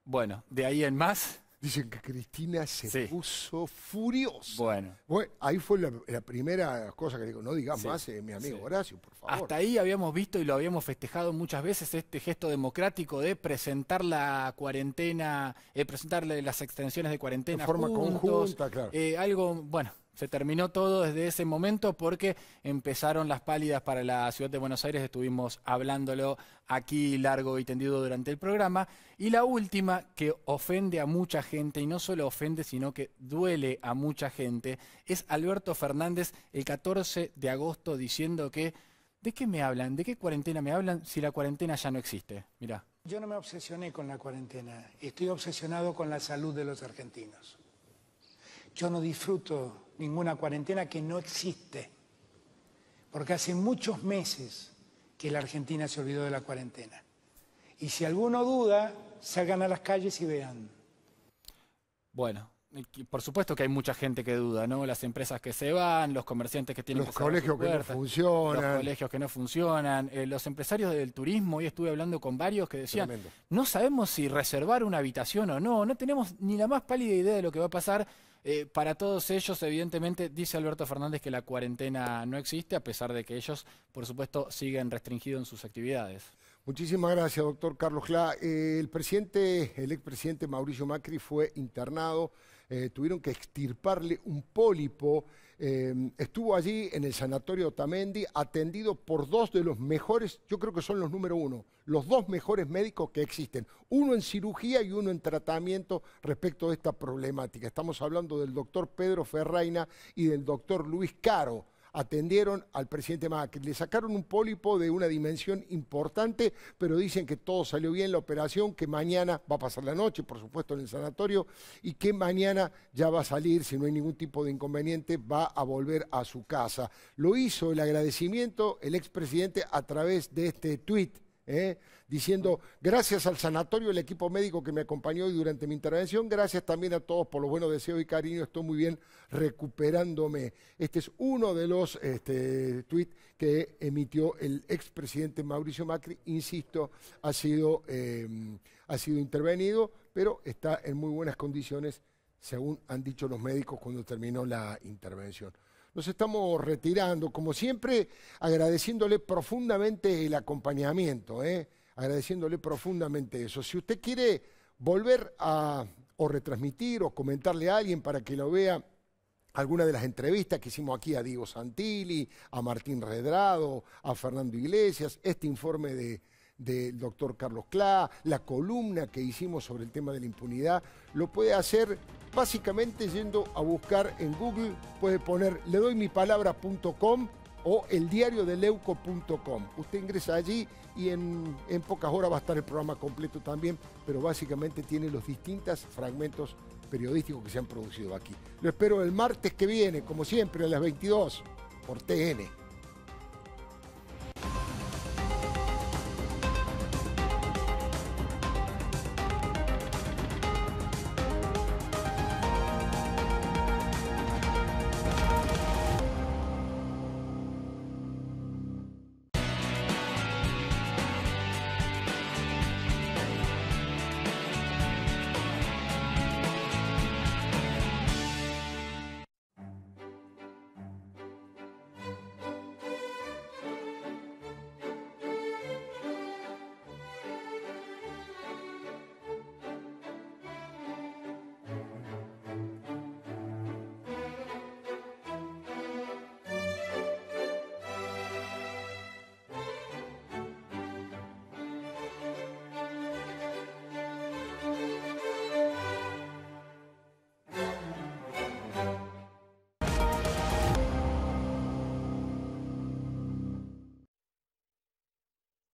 Bueno, de ahí en más. Dicen que Cristina se puso furiosa. Bueno, ahí fue la primera cosa que digo, no digas más mi amigo Horacio, por favor. Hasta ahí habíamos visto y lo habíamos festejado muchas veces este gesto democrático de presentar la cuarentena, presentarle las extensiones de cuarentena de forma conjunta, claro. Algo, bueno. Se terminó todo desde ese momento porque empezaron las pálidas para la ciudad de Buenos Aires, estuvimos hablándolo aquí largo y tendido durante el programa. Y la última que ofende a mucha gente, y no solo ofende, sino que duele a mucha gente, es Alberto Fernández el 14 de agosto diciendo que ¿de qué me hablan? ¿De qué cuarentena me hablan si la cuarentena ya no existe? Mirá. Yo no me obsesioné con la cuarentena, estoy obsesionado con la salud de los argentinos. Yo no disfruto ninguna cuarentena que no existe, porque hace muchos meses que la Argentina se olvidó de la cuarentena. Y si alguno duda, salgan a las calles y vean. Bueno, por supuesto que hay mucha gente que duda, ¿no? Las empresas que se van, los comerciantes que tienen los colegios que no funcionan. Los colegios que no funcionan, los empresarios del turismo. Hoy estuve hablando con varios que decían, no sabemos si reservar una habitación o no, no tenemos ni la más pálida idea de lo que va a pasar. Para todos ellos, evidentemente, dice Alberto Fernández que la cuarentena no existe, a pesar de que ellos, por supuesto, siguen restringidos en sus actividades. Muchísimas gracias, doctor Carlos Clá. El expresidente Mauricio Macri fue internado, tuvieron que extirparle un pólipo, estuvo allí en el sanatorio Otamendi, atendido por dos de los mejores, yo creo que son los número uno, los dos mejores médicos que existen, uno en cirugía y uno en tratamiento respecto de esta problemática. Estamos hablando del doctor Pedro Ferraina y del doctor Luis Caro. Atendieron al presidente Macri, le sacaron un pólipo de una dimensión importante, pero dicen que todo salió bien la operación, que mañana va a pasar la noche, por supuesto, en el sanatorio, y que mañana ya va a salir, si no hay ningún tipo de inconveniente, va a volver a su casa. Lo hizo el agradecimiento el expresidente a través de este tuit, diciendo, gracias al sanatorio, el equipo médico que me acompañó hoy durante mi intervención, gracias también a todos por los buenos deseos y cariño, estoy muy bien recuperándome. Este es uno de los tuits que emitió el expresidente Mauricio Macri, insisto, ha sido intervenido, pero está en muy buenas condiciones, según han dicho los médicos cuando terminó la intervención. Nos estamos retirando, como siempre, agradeciéndole profundamente el acompañamiento, agradeciéndole profundamente eso. Si usted quiere volver a o retransmitir o comentarle a alguien para que lo vea alguna de las entrevistas que hicimos aquí a Diego Santilli, a Martín Redrado, a Fernando Iglesias, este informe del doctor Carlos Clá, la columna que hicimos sobre el tema de la impunidad, lo puede hacer básicamente yendo a buscar en Google, puede poner ledoymipalabra.com o eldiariodeleuco.com. Usted ingresa allí y en pocas horas va a estar el programa completo también, pero básicamente tiene los distintos fragmentos periodísticos que se han producido aquí. Lo espero el martes que viene, como siempre, a las 22 por TN.